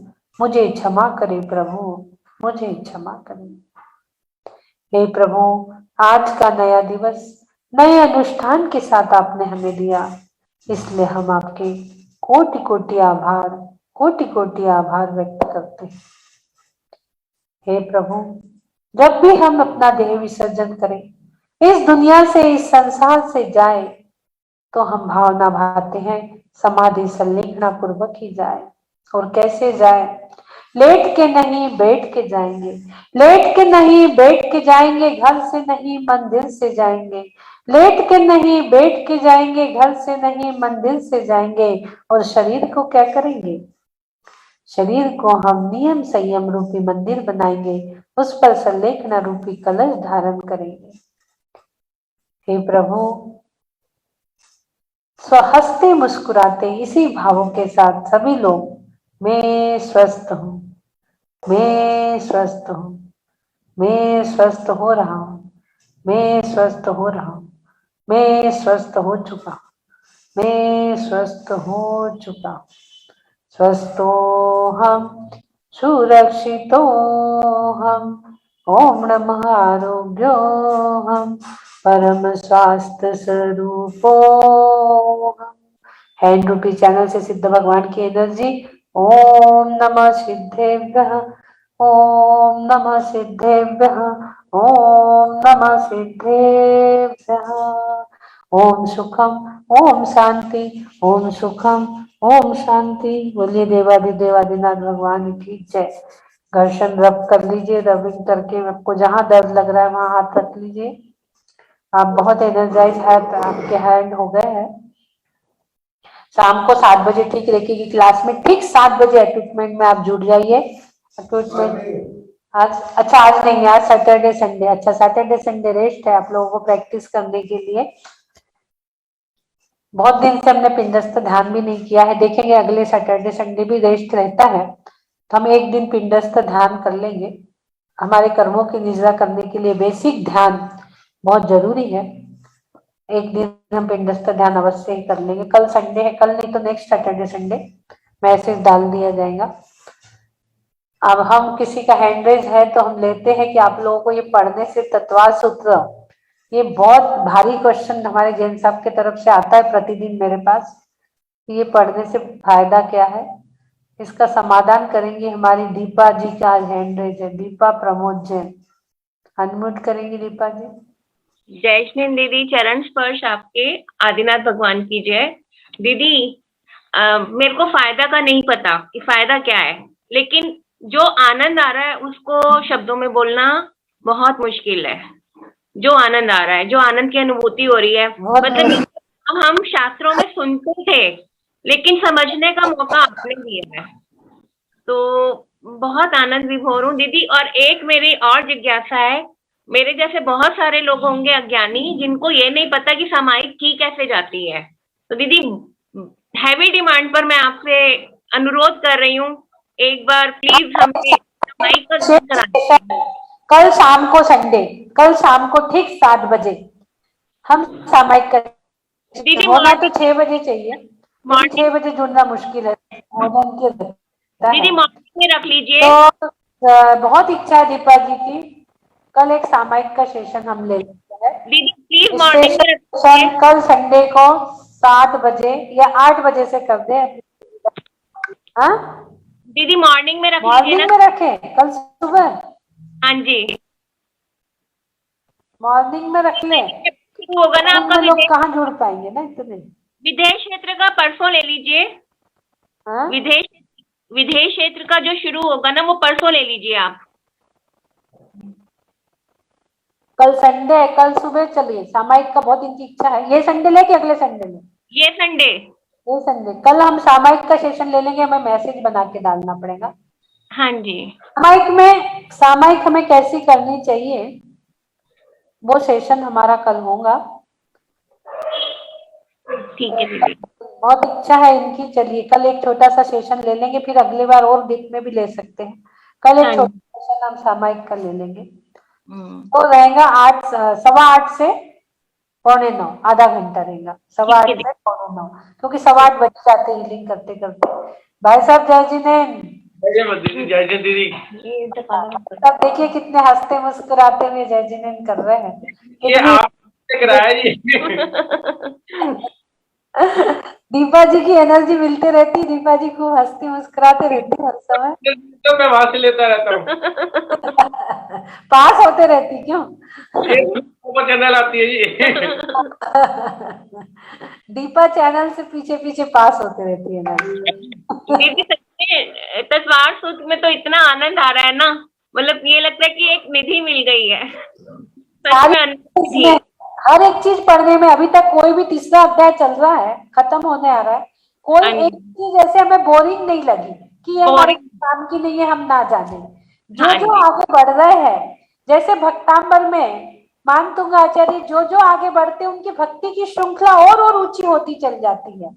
मुझे क्षमा करे प्रभु, मुझे क्षमा करे। हे प्रभु, आज का नया दिवस नए अनुष्ठान के साथ आपने हमें दिया, इसलिए हम आपके कोटि कोटि आभार, कोटि कोटि आभार व्यक्त करते हैं। हे प्रभु, जब भी हम अपना देह विसर्जन करें इस दुनिया से, इस संसार से जाए तो हम भावना भाते हैं समाधि संलेखना पूर्वक ही जाए। और कैसे जाए? लेट के नहीं बैठ के जाएंगे, लेट के नहीं बैठ के जाएंगे, घर से नहीं मंदिर से जाएंगे, लेट के नहीं बैठ के जाएंगे, घर से नहीं मंदिर से जाएंगे। और शरीर को क्या करेंगे? शरीर को हम नियम संयम रूपी मंदिर बनाएंगे, उस पर संलेखना रूपी कलश धारण करेंगे। हे प्रभु, स्वहस्ते मुस्कुराते इसी भावों के साथ सभी लोग मैं स्वस्थ हूं, मैं स्वस्थ हूं, मैं स्वस्थ हो रहा हूं, मैं स्वस्थ हो रहा हूं, मैं स्वस्थ हो चुका, मैं स्वस्थ हो चुका, स्वस्थो हम सुरक्षितो हम, ओम नमः आरोग्यो हम, परम स्वास्थ्य स्वरूपो हम। हैंड रूपी चैनल से सिद्ध भगवान की एनर्जी। ओम नमः सिद्धेभ्यः, ओम नमः सिद्धेभ्यः, ओम नमः सिद्धेभ्यः। ओम सुखम, ओम शांति, ओम सुखम, ओम शांति। बोलिए देवादिदेवादिनाथ भगवान की जय। घर्षण रब कर लीजिए, रबिंग करके आपको जहां दर्द लग रहा है वहां हाथ रख लीजिए। आप बहुत एनर्जाइज है, आपके हैंड हो गए हैं। शाम को 7 बजे ठीक रेकी क्लास में, ठीक 7 बजे अटूटमेंट में आप जुड़ जाइए। अटूटमेंट आज, अच्छा आज नहीं, आज सैटरडे संडे, अच्छा सैटरडे संडे रेस्ट है आप लोगों को प्रैक्टिस करने के लिए। बहुत दिन से हमने पिंडस्थ ध्यान भी नहीं किया है, देखेंगे अगले सैटरडे संडे भी रेस्ट रहता है तो हम एक दिन पिंडस्थ ध्यान कर लेंगे। हमारे कर्मों की निजरा करने के लिए बेसिक ध्यान बहुत जरूरी है। एक दिन हम पिंडस्थ ध्यान अवश्य ही कर लेंगे। कल संडे है, कल नहीं तो नेक्स्ट सैटरडे संडे मैसेज डाल दिया जाएगा। अब हम किसी का हैंड रेज है तो हम लेते हैं कि आप लोगों को ये पढ़ने से तत्वा सूत्र, ये बहुत भारी क्वेश्चन हमारे जैन साहब की तरफ से आता है प्रतिदिन मेरे पास, ये पढ़ने से फायदा क्या है, इसका समाधान करेंगे। हमारी दीपा जी का आज हैंड रेज है, दीपा प्रमोद जैन, अनम्यूट करेंगी दीपा जी। जय श्री दीदी, चरण स्पर्श आपके, आदिनाथ भगवान की जय। दीदी मेरे को फायदा का नहीं पता कि फायदा क्या है, लेकिन जो आनंद आ रहा है उसको शब्दों में बोलना बहुत मुश्किल है। जो आनंद आ रहा है, जो आनंद की अनुभूति हो रही है, मतलब हम शास्त्रों में सुनते थे लेकिन समझने का मौका आपने दिया है, तो बहुत आनंद विभोर हूँ दीदी। और एक मेरी और जिज्ञासा है, मेरे जैसे बहुत सारे लोग होंगे अज्ञानी जिनको ये नहीं पता कि सामायिक की कैसे जाती है। तो दीदी हैवी डिमांड पर मैं आपसे अनुरोध कर रही हूँ, एक बार प्लीज हमें सामायिक का करा। कल शाम को संडे, कल शाम को ठीक 7 बजे हम सामायिक कर, दीदी होना तो 6 बजे चाहिए, 6 बजे जुड़ना मुश्किल है। दीदी मॉर्निंग में रख लीजिए। तो बहुत इच्छा है दीपा जी की, कल एक सामायिक का सेशन हम ले लेते हैं। दीदी प्लीज मॉर्निंग में रखिए। कल संडे को 7 बजे या 8 बजे से कर दे। हाँ दीदी मॉर्निंग में रख लीजिए। मॉर्निंग में रखें कल सुबह? हाँ जी मॉर्निंग में रख ले, होगा ना आपका। लोग कहाँ जुड़ पाएंगे ना इतने। विदेश क्षेत्र का परसों ले लीजिए। हाँ? विदेश क्षेत्र का जो शुरू होगा ना वो परसों ले लीजिए आप। कल संडे है, कल सुबह चलिए, सामायिक का बहुत इनकी इच्छा है। ये संडे ले कि अगले संडे ले? ये संडे। ये संडे। कल हम सामायिक का सेशन ले लेंगे, हमें मैसेज बना के डालना पड़ेगा। हाँ जी। सामायिक हमें कैसी करनी चाहिए वो सेशन हमारा कल होगा। ठीक है दीदी। बहुत इच्छा है इनकी। चलिए कल एक छोटा सा सेशन ले लेंगे, फिर अगली बार और डीप में भी ले सकते हैं। कल एक छोटा सेशन हम सामायिक का ले लेंगे तो रहेगा 8, 8:15 से 8:45, आधा घंटा रहेगा। 8:15 से 8:45, क्योंकि 8:15 बज जाते हैं हीलिंग करते करते। भाई साहब जय जिनेन। जय जय दीदी। तब देखिए कितने हंसते मुस्कुराते हुए जय जिनेन कर रहे हैं। ये आपने कराया जी। दीपा जी की एनर्जी मिलती रहती, दीपा जी खूब हंसती मुस्कुराते रहती हर समय। तो मैं वहां से लेता रहता हूँ। पास होते रहती क्यों? वो चैनल आती है जी। दीपा चैनल से पीछे पीछे पास होते रहती है ना। दीदी सच में तलवार सूत्र में तो इतना आनंद आ रहा है ना, मतलब ये लगता है कि एक निधि मिल गई है, सच में निधि। इसमें हर एक चीज पढ़ने में अभी तक कोई भी तीसरा अध्याय चल रहा है, खत्म होने आ रहा है, कोई हाँ एक जी, चीज ऐसे हमें बोरिंग नहीं लगी कि ये हमारे बोरिंग। काम की नहीं है, हम ना जाने। जो हाँ जो जी, आगे बढ़ रहे हैं, जैसे भक्तांबर में मानतुंग आचार्य जो जो आगे बढ़ते उनकी भक्ति की श्रृंखला और ऊंची होती चल जाती है।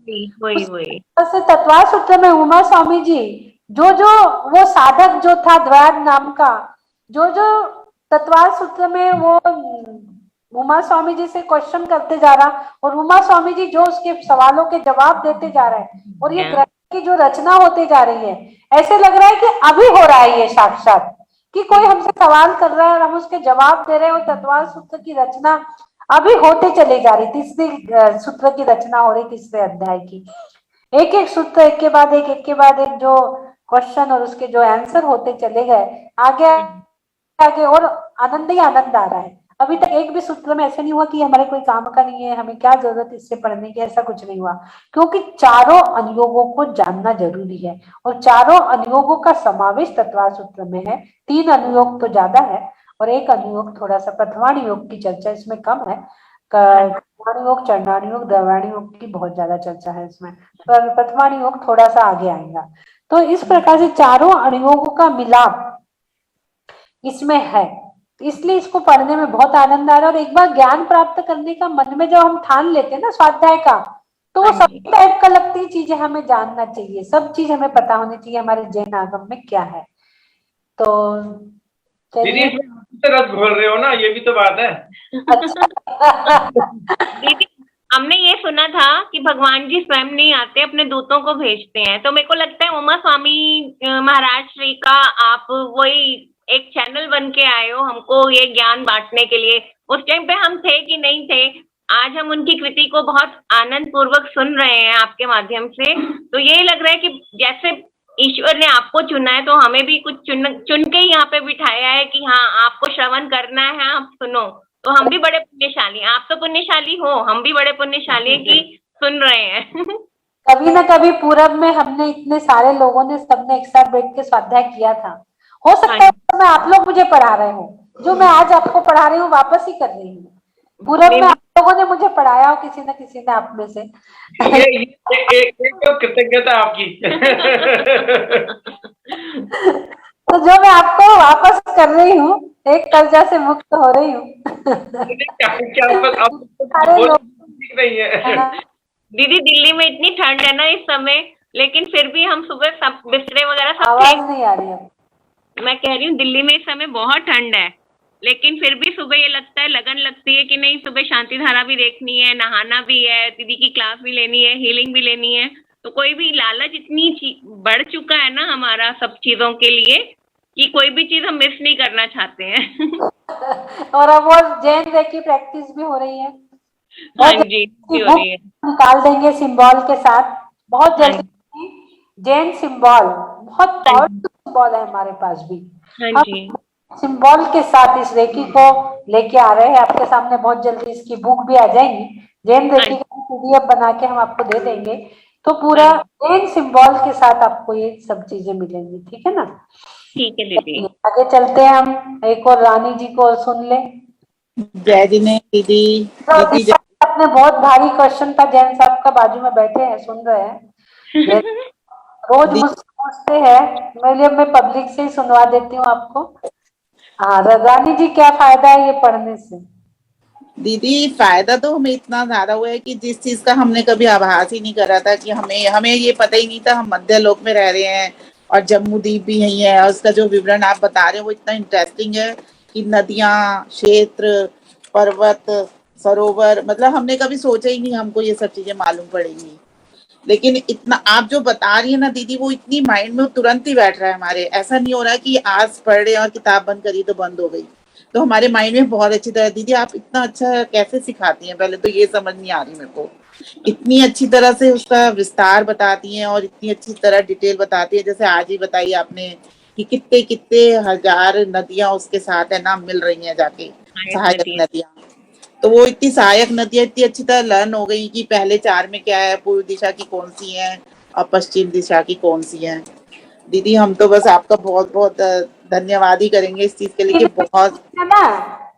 वही वही। से तत्वा सूत्र में उमा स्वामी जी जो जो वो साधक जो था द्वैत नाम का, जो जो तत्वा सूत्र में वो उमा स्वामी जी से क्वेश्चन करते जा रहा और उमा स्वामी जी जो उसके सवालों के जवाब देते जा रहे हैं और ये ग्रंथ की जो रचना होते जा रही है, ऐसे लग रहा है कि अभी हो रहा है ये साक्षात, कि कोई हमसे सवाल कर रहा है और हम उसके जवाब दे रहे हैं। और तत्वा सूत्र की रचना अभी होते चले जा रही, तीसरे सूत्र की रचना हो रही, तीसरे अध्याय की। एक एक सूत्र एक के बाद एक के बाद एक जो क्वेश्चन और उसके जो आंसर होते चले गए आगे आगे, और आनंद ही आनंद आ रहा है। अभी तक एक भी सूत्र में ऐसा नहीं हुआ कि हमारे कोई काम का नहीं है, हमें क्या जरूरत इससे पढ़ने की, ऐसा कुछ नहीं हुआ। क्योंकि चारों अनुयोगों को जानना जरूरी है और चारों अनुयोगों का समावेश तत्वा सूत्र में है। 3 अनुयोग तो ज्यादा है और एक अनुयोग थोड़ा सा, प्रथमाण योग की चर्चा इसमें कम है। योग, चरणाण योग, द्रव्याण योग की बहुत ज्यादा चर्चा है इसमें, पर प्रथमाण योग थोड़ा सा आगे आएगा। तो इस प्रकार से चारों अनुयोगों का मिलाप इसमें है, इसलिए इसको पढ़ने में बहुत आनंद आ रहा है। और एक बार ज्ञान प्राप्त करने का मन में जब हम ठान लेते हैं ना स्वाध्याय का, तो वो सभी टाइप का लगती चीजें हमें जानना चाहिए, सब चीज हमें पता होनी चाहिए हमारे जैन आगम में क्या है। तो दीदी इसमें रस घोल रहे हो ना, ये भी तो बात है। अच्छा। दीदी हमने ये सुना था कि भगवान जी स्वयं नहीं आते, अपने दूतों को भेजते हैं, तो मेरे को लगता है उमा स्वामी महाराज श्री का आप वही एक चैनल बन के आए हो हमको ये ज्ञान बांटने के लिए। उस टाइम पे हम थे कि नहीं थे, आज हम उनकी कृति को बहुत आनंद पूर्वक सुन रहे हैं आपके माध्यम से। तो ये लग रहा है कि जैसे ईश्वर ने आपको चुना है, तो हमें भी कुछ चुन के ही यहाँ पे बिठाया है कि हाँ आपको श्रवण करना है, आप सुनो। तो हम भी बड़े पुण्यशाली, आप तो पुण्यशाली हो, हम भी बड़े पुण्यशाली है कि सुन रहे हैं। कभी ना कभी पूरब में हमने इतने सारे लोगों ने सबने एक साथ बैठ के स्वाध्याय किया था। हो सकता है मैं आप लोग मुझे पढ़ा रहे हो, जो मैं आज आपको पढ़ा रही हूँ वापस ही कर रही हूँ। पूरब में आप लोगों ने मुझे पढ़ाया हो किसी न किसी ने आप में से। ये एक कृतज्ञता आपकी। तो जो मैं आपको वापस कर रही हूँ, एक कर्जा से मुक्त हो रही हूँ। नहीं है दीदी दिल्ली में इतनी ठंड है ना इस समय, लेकिन फिर भी हम सुबह सब बिस्तरे वगैरह सब आवाज नहीं आ रही है। मैं कह रही हूँ दिल्ली में इस समय बहुत ठंड है, लेकिन फिर भी सुबह ये लगता है, लगन लगती है कि नहीं सुबह शांति धारा भी देखनी है, नहाना भी है, दीदी की क्लास भी लेनी है, हीलिंग भी लेनी है। तो कोई भी लालच इतनी बढ़ चुका है ना हमारा सब चीजों के लिए कि कोई भी चीज हम मिस नहीं करना चाहते हैं। और अब वो जैन की प्रैक्टिस भी हो रही है। हाँ जी, हो रही है। निकाल देंगे सिंबल के साथ बहुत जल्दी। जैन सिंबल बहुत पावरफुल सिंबल है हमारे पास भी। हाँ जी, सिंबल के साथ इस रेकी को लेके आ रहे हैं आपके सामने। बहुत जल्दी इसकी बुक भी आ जाएगी, जैन रेकी का PDF बना के हम आपको दे देंगे। तो पूरा जैन सिंबल के साथ आपको ये सब चीजें मिलेंगी, ठीक है ना? ठीक है दीदी, आगे चलते हैं हम, एक और रानी जी को सुन ले। जय जिने दीदी। दीदी अपने बहुत भारी क्वेश्चन था, जैन साहब का बाजू में बैठे हैं सुन रहे हैं। रोज मुझसे पूछते हैं, मैं पब्लिक से ही सुनवा देती हूँ आपको। हाँ रानी जी, क्या फायदा है ये पढ़ने से? दीदी फायदा तो हमें इतना ज्यादा हुआ है कि जिस चीज का हमने कभी आभास ही नहीं करा था कि हमें ये पता ही नहीं था हम मध्य लोक में रह रहे हैं और जम्मू द्वीप भी यही है। और उसका जो विवरण आप बता रहे हो वो इतना इंटरेस्टिंग है कि नदियां, क्षेत्र, पर्वत, सरोवर, मतलब हमने कभी सोचा ही नहीं हमको ये सब चीजें मालूम पड़ेंगी। लेकिन इतना आप जो बता रही है ना दीदी, वो इतनी माइंड में तुरंत ही बैठ रहा है हमारे। ऐसा नहीं हो रहा कि आज पढ़ रहे और किताब बंद करी तो बंद हो गई। तो हमारे माइंड में बहुत अच्छी तरह। दीदी आप इतना अच्छा कैसे सिखाती हैं, पहले तो ये समझ नहीं आ रही मेरे को। इतनी अच्छी तरह से उसका विस्तार बताती हैं और इतनी अच्छी तरह डिटेल बताती है। जैसे आज ही बताई आपने कि कितने हजार नदियां उसके साथ है ना मिल रही हैं जाके, सहायक नदियां। तो वो इतनी सहायक नदियां इतनी अच्छी तरह लर्न हो गई कि पहले 4 में क्या है, पूर्व दिशा की कौन सी है और पश्चिम दिशा की कौन सी है। दीदी हम तो बस आपका बहुत बहुत धन्यवाद ही करेंगे इस चीज के लिए कि बहुत है ना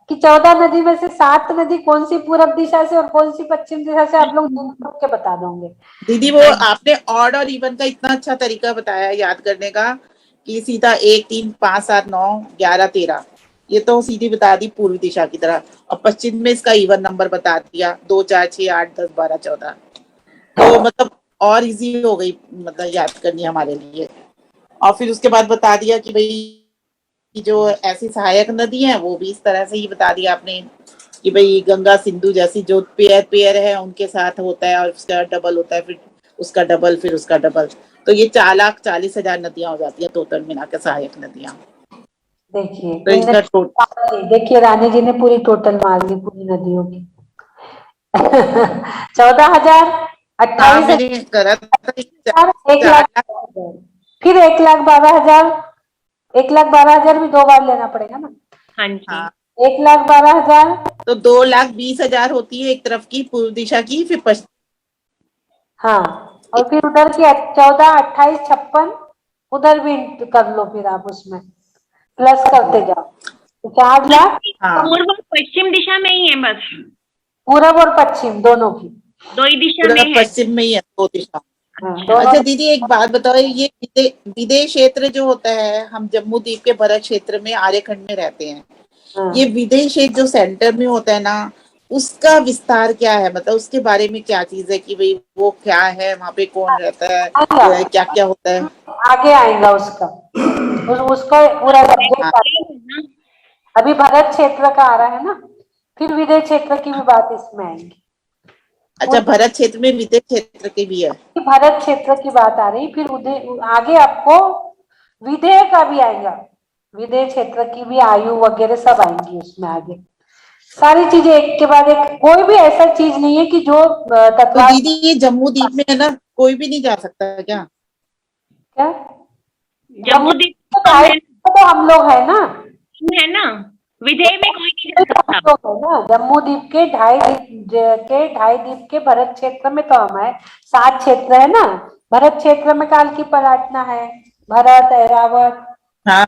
कि 14 नदी में से 7 नदी कौन सी पूरब दिशा से और कौन सी पश्चिम दिशा से आप लोग ढूंढ के बता दोगे। दीदी वो आपने ऑड और इवन का इतना अच्छा तरीका बताया याद करने का कि सीधा 1 3 5 7 9 11 13 ये तो सीधी बता दी पूर्व दिशा की तरह, और पश्चिम में इसका इवन नंबर बता दिया 2 4 6 8 10 12 14। तो मतलब और इजी हो गई मतलब याद करनी हमारे लिए। और फिर उसके बाद बता दिया कि भाई जो ऐसी सहायक नदी है वो भी इस तरह से ही बता दिया आपने कि भाई गंगा सिंधु जैसी जो पेयर पेयर है उनके साथ होता है और उसका डबल होता है, फिर उसका डबल, फिर उसका डबल। तो ये 4,40,000 नदियां हो जाती है टोटल मिला के सहायक नदियां। देखिए तो इसका टोटल देखिए रानी जी ने पूरी टोटल मार ली पूरी नदियों की 14,028 मैंने करा था 1,00,000 फिर 1,12,000 1,12,000 भी 2 बार लेना पड़ेगा ना। हाँ जी। 1,12,000 तो 2,20,000 होती है एक तरफ की पूर्व दिशा की, फिर पश्चिम। हाँ और फिर उधर की 14 28 56 उधर भी कर लो, फिर आप उसमें प्लस करते जाओ तो 4 लाख। हाँ पूर्व और पश्चिम दिशा में ही है बस, पूरब और पश्चिम दोनों की। 2 ही दिशा पूरा में है। पश्चिम में ही है दो दिशा। हाँ, दोनों। अच्छा दीदी एक बात बताओ, ये विदेश क्षेत्र जो होता है, हम जम्मू द्वीप के भरत क्षेत्र में आर्यखंड में रहते हैं, हाँ। ये विदेश क्षेत्र जो सेंटर में होता है ना, उसका विस्तार क्या है, मतलब उसके बारे में क्या चीज है कि भाई वो क्या है, वहाँ पे कौन रहता है, क्या क्या होता है। आगे आएगा उसका उसका पूरा सब्जेक्ट अभी भरत क्षेत्र का आ रहा है ना, फिर विदेश क्षेत्र की भी बात इसमें आएगी। अच्छा भरत क्षेत्र में विदेश क्षेत्र के भी है। भरत क्षेत्र की बात आ रही, फिर आगे आपको विदेह का भी आएगा, विदेह क्षेत्र की भी आयु वगैरह सब आएंगी उसमें आगे, सारी चीजें एक के बाद एक। कोई भी ऐसा चीज नहीं है कि जो तो दीदी ये जम्मू द्वीप में है ना, कोई भी नहीं जा सकता क्या? क्या जम्मू द्वीप तो हम लोग है ना, है ना, विदेह में कोई नहीं जा सकता। तो है ना, जम्मू द्वीप के 2.5 द्वीप के भरत क्षेत्र में तो हम है, 7 क्षेत्र है ना, भरत क्षेत्र में काल की पलाटना है, भरत ऐरावत। हाँ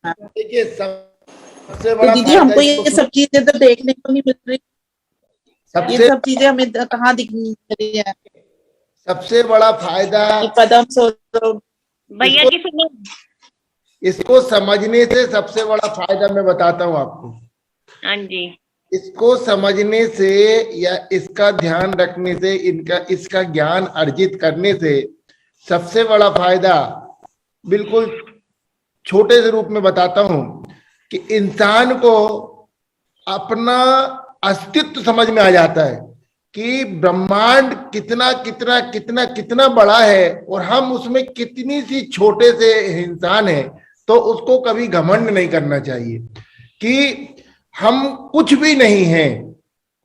देखिए सबसे तो बड़ा दीदी हमको ये सब चीजें तो देखने को नहीं मिल रही, ये सब चीजें हमें कहाँ दिखनी रही है? सबसे बड़ा फायदा पदम भैया की सुनो, इसको समझने से सबसे बड़ा फायदा मैं बताता हूँ आपको। हाँ जी, इसको समझने से या इसका ध्यान रखने से, इसका ज्ञान अर्जित करने से सबसे बड़ा फायदा, बिल्कुल छोटे से रूप में बताता हूं कि इंसान को अपना अस्तित्व समझ में आ जाता है कि ब्रह्मांड कितना कितना कितना कितना बड़ा है और हम उसमें कितनी सी छोटे से इंसान हैं। तो उसको कभी घमंड नहीं करना चाहिए कि हम कुछ भी नहीं हैं।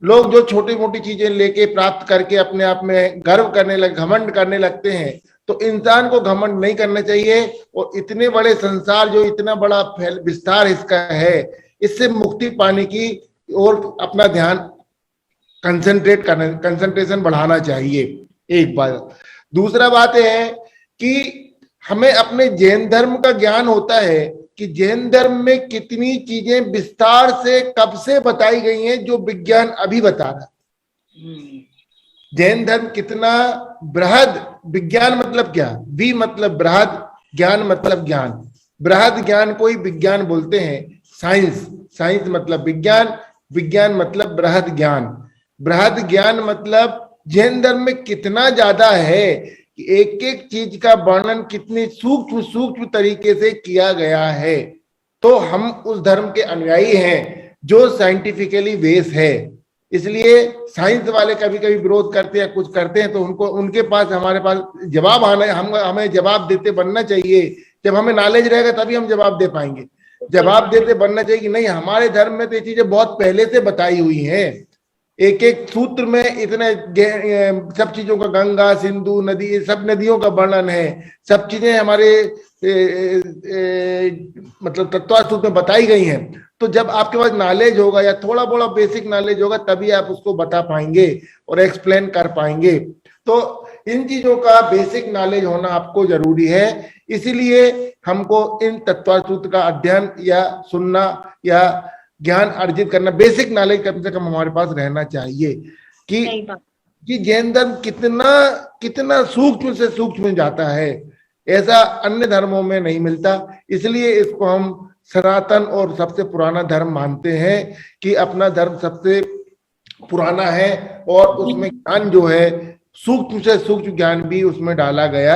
लोग जो छोटी मोटी चीजें लेके प्राप्त करके अपने आप में गर्व करने लग, घमंड करने लगते हैं, तो इंसान को घमंड नहीं करना चाहिए। और इतने बड़े संसार जो इतना बड़ा विस्तार इसका है, इससे मुक्ति पाने की और अपना ध्यान कंसंट्रेशन बढ़ाना चाहिए, एक बात। दूसरा बात है कि हमें अपने जैन धर्म का ज्ञान होता है कि जैन धर्म में कितनी चीजें विस्तार से कब से बताई गई हैं जो विज्ञान अभी बता रहा है। जैन धर्म कितना बृहद, विज्ञान मतलब क्या, वी मतलब बृहद, ज्ञान मतलब ज्ञान। बृहद ज्ञान को ही विज्ञान बोलते हैं, साइंस, साइंस मतलब विज्ञान, विज्ञान मतलब बृहद ज्ञान। बृहद ज्ञान मतलब जैन धर्म में कितना ज्यादा है कि एक एक चीज का वर्णन कितनी सूक्ष्म सूक्ष्म तरीके से किया गया है। तो हम उस धर्म के अनुयायी हैं जो साइंटिफिकली बेस है। इसलिए साइंस वाले कभी कभी विरोध करते हैं, कुछ करते हैं, तो उनको, उनके पास हमारे पास जवाब आना, हमें जवाब देते बनना चाहिए। जब हमें नॉलेज रहेगा तभी हम जवाब दे पाएंगे। जवाब देते बनना चाहिए कि नहीं, हमारे धर्म में तो ये चीजें बहुत पहले से बताई हुई हैं। एक एक सूत्र में इतने सब चीजों का, गंगा सिंधु नदी, सब नदियों का वर्णन है, सब चीजें हमारे मतलब तत्व सूत्र में बताई गई हैं। तो जब आपके पास नॉलेज होगा या थोड़ा बड़ा बेसिक नॉलेज होगा तभी आप उसको बता पाएंगे और एक्सप्लेन कर पाएंगे। तो इन चीजों का बेसिक नॉलेज होना आपको जरूरी है, इसीलिए हमको इन तत्व सूत्र का अध्ययन या सुनना या ज्ञान अर्जित करना, बेसिक नॉलेज कम से कम हमारे पास रहना चाहिए कि जैन धर्म कितना कितना सूक्ष्म से सूक्ष्म जाता है, ऐसा अन्य धर्मों में नहीं मिलता। इसलिए इसको हम सनातन और सबसे पुराना धर्म मानते हैं कि अपना धर्म सबसे पुराना है और उसमें ज्ञान जो है सूक्ष्म से सूक्ष्म ज्ञान भी उसमें डाला गया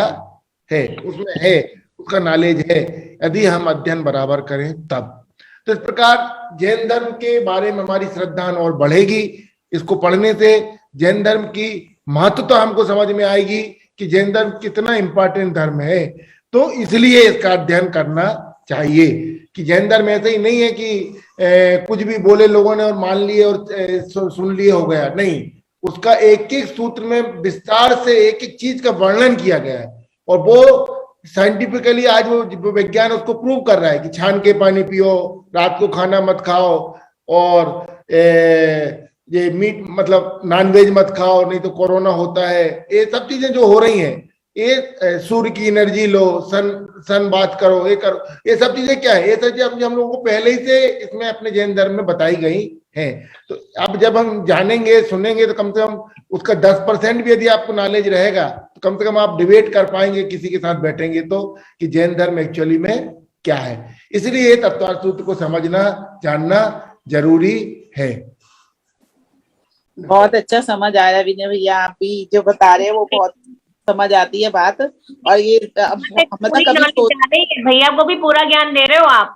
है, उसमें है, उसका नॉलेज है, यदि हम अध्ययन बराबर करें तब। तो इस प्रकार जैन धर्म के बारे में हमारी श्रद्धा और बढ़ेगी। इसको पढ़ने से जैन धर्म की महत्वता हमको समझ में आएगी कि जैन धर्म कितना इंपॉर्टेंट धर्म है। तो इसलिए इसका अध्ययन करना चाहिए कि जैन धर्म ऐसे ही नहीं है कि कुछ भी बोले लोगों ने और मान लिए और सुन लिए हो गया, नहीं, उसका एक एक सूत्र में विस्तार से एक एक चीज का वर्णन किया गया है और वो साइंटिफिकली आज वो विज्ञान उसको प्रूव कर रहा है कि छान के पानी पियो, रात को खाना मत खाओ और ये मीट मतलब नॉनवेज मत खाओ नहीं तो कोरोना होता है। ये सब चीजें जो हो रही हैं, ये सूर्य की एनर्जी लो, सन बात करो, ये करो, ये सब चीजें क्या है, ये सब चीजें हम लोगों को पहले ही से इसमें अपने जैन धर्म में बताई गई हैं। तो अब जब हम जानेंगे सुनेंगे तो कम से कम उसका 10% भी यदि आपको नॉलेज रहेगा तो कम से कम आप डिबेट कर पाएंगे किसी के साथ बैठेंगे तो कि जैन धर्म एक्चुअली में क्या है। इसलिए तत्व सूत्र को समझना जानना जरूरी है। बहुत अच्छा समझ आ रहा है विनय भैया, आप भी जो बता रहे हैं वो बहुत समझ आती है बात। और ये मतलब कभी भैया को भी पूरा ज्ञान दे रहे हो आप।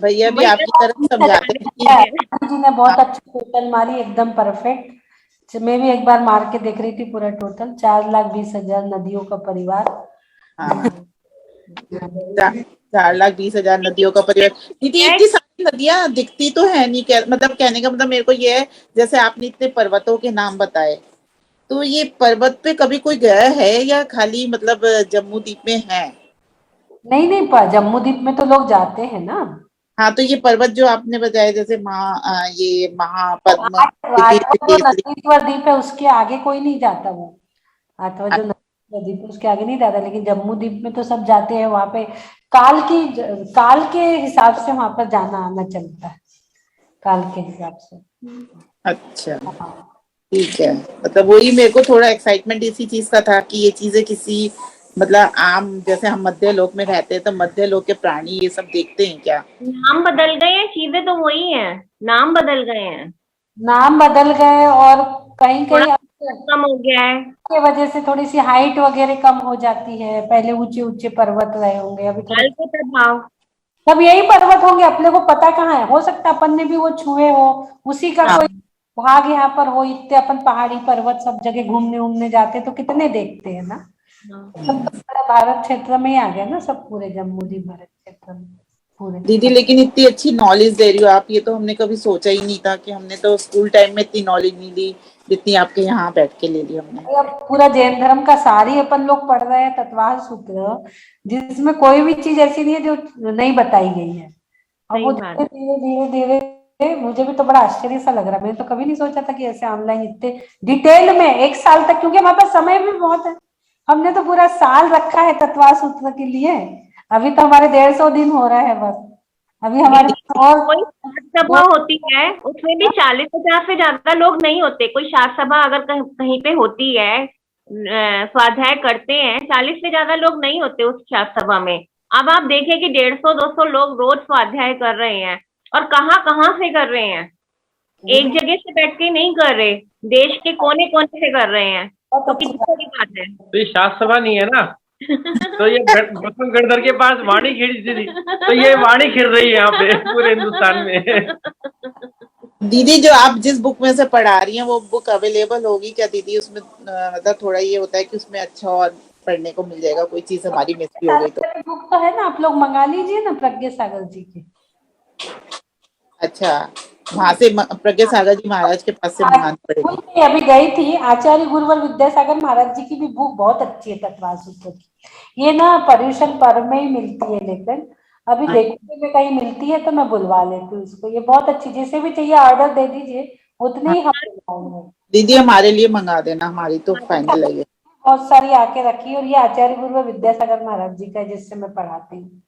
भैया भी आपकी तरफ समझाते हैं। जी ने बहुत अच्छी टोटल मारी, एकदम परफेक्ट। मैं भी एक बार मार के देख रही थी पूरा टोटल, 4,20,000 नदियों का परिवार। 4,20,000 नदियों का परिवार। दीदी इतनी सारी नदियां दिखती तो है नहीं, मतलब कहने का मतलब मेरे को ये है, जैसे आपने इतने पर्वतों के नाम बताए, तो ये पर्वत पे कभी कोई गया है या खाली मतलब जम्मू द्वीप में है? नहीं, जम्मू द्वीप में तो लोग जाते हैं ना। हाँ, तो ये पर्वत जो आपने बताया जैसे ये महापद्म नंदीश्वर द्वीप है, उसके आगे कोई नहीं जाता। वो आठवां जो नंदीश्वर द्वीप उसके आगे नहीं जाता, लेकिन जम्मू द्वीप में तो सब जाते हैं। वहां पे काल के हिसाब से वहां पर जाना आना चलता है, काल के हिसाब से। अच्छा, ठीक है। मतलब वही मेरे को थोड़ा एक्साइटमेंट इसी चीज का था कि ये चीजें किसी मतलब आम, जैसे हम मध्य लोक में रहते हैं तो मध्य लोक के प्राणी ये सब देखते हैं क्या? नाम बदल गए हैं, चीजें तो वही हैं, नाम बदल गए हैं। नाम बदल गए और कहीं कहीं कम हो गया है की वजह से थोड़ी सी हाइट वगैरह कम हो जाती है। पहले ऊंचे ऊंचे पर्वत रहे होंगे, अभी थोड़े सब यही पर्वत होंगे, अपने को पता कहाँ है। हो सकता है अपन ने भी वो छुए हो, उसी का कोई भाग यहाँ पर हो। इतने अपन पहाड़ी पर्वत सब जगह घूमने जाते तो कितने देखते हैं ना। सब भारत क्षेत्र में ही आ गया ना, सब पूरे जम्मू द्वीप भारत क्षेत्र में पूरे। दीदी लेकिन इतनी अच्छी नॉलेज दे रही हो आप, ये तो हमने कभी सोचा ही नहीं था कि हमने तो स्कूल टाइम में इतनी नॉलेज नहीं ली जितनी आपके यहाँ बैठ के ले ली हमने। अब पूरा जैन धर्म का सारी अपन लोग पढ़ रहे हैं तत्वार सूत्र, जिसमें कोई भी चीज ऐसी नहीं है जो नहीं बताई गई है। और वो धीरे धीरे मुझे भी तो बड़ा आश्चर्य सा लग रहा है। मैंने तो कभी नहीं सोचा था कि ऐसे ऑनलाइन इतने डिटेल में 1 साल तक, क्योंकि हमारे पास समय भी बहुत है। हमने तो पूरा साल रखा है तत्वार सूत्र के लिए, अभी तो हमारे 150 दिन हो रहा है बस। अभी हमारी कोई सभा होती है उसमें भी 40,000 से ज्यादा लोग नहीं होते। कोई शास्त्र सभा अगर कहीं पे होती है, स्वाध्याय करते हैं, 40 से ज्यादा लोग नहीं होते उस शास्त्र सभा में। अब आप देखें कि 150-200 लोग रोज स्वाध्याय कर रहे हैं, और कहाँ से कर रहे हैं, एक जगह से बैठ के नहीं कर रहे, देश के कोने कोने से कर रहे हैं। तो कितनी बड़ी बात है। तो ये शास्त्र सभा नहीं है ना, तो ये गौतम गणधर के पास वाणी खिड़ी थी, तो ये वाणी खिड़ रही है यहाँ पे पूरे हिंदुस्तान में। दीदी जो आप जिस बुक में से पढ़ा रही हैं वो बुक अवेलेबल होगी क्या दीदी? उसमें मतलब थोड़ा ये होता है कि उसमें अच्छा और पढ़ने को मिल जाएगा, कोई चीज हमारी मिस भी हो गई तो। बुक तो है ना, आप लोग मंगा लीजिए ना प्रज्ञा सागर जी की। अच्छा, वहां से प्रज्ञा सागर जी महाराज के पास से मंगाना पड़ेगा। मैं अभी गई थी, आचार्य गुरुवर विद्यासागर महाराज जी की भी बुक बहुत अच्छी है तत्वार सूत्र की। ये ना पर्यूषण पर्व में ही मिलती है, लेकिन अभी देखने में कहीं मिलती है तो मैं बुलवा लेती हूँ इसको। ये बहुत अच्छी, जिसे भी चाहिए ऑर्डर दे दीजिए, उतनी ही हम बुलवाएंगे। दीदी हमारे लिए मंगा देना, हमारी तो फाइनल है ये। बहुत सारी आके रखी, और ये आचार्य गुरुवर विद्यासागर महाराज जी का, जिससे मैं पढ़ाती हूँ।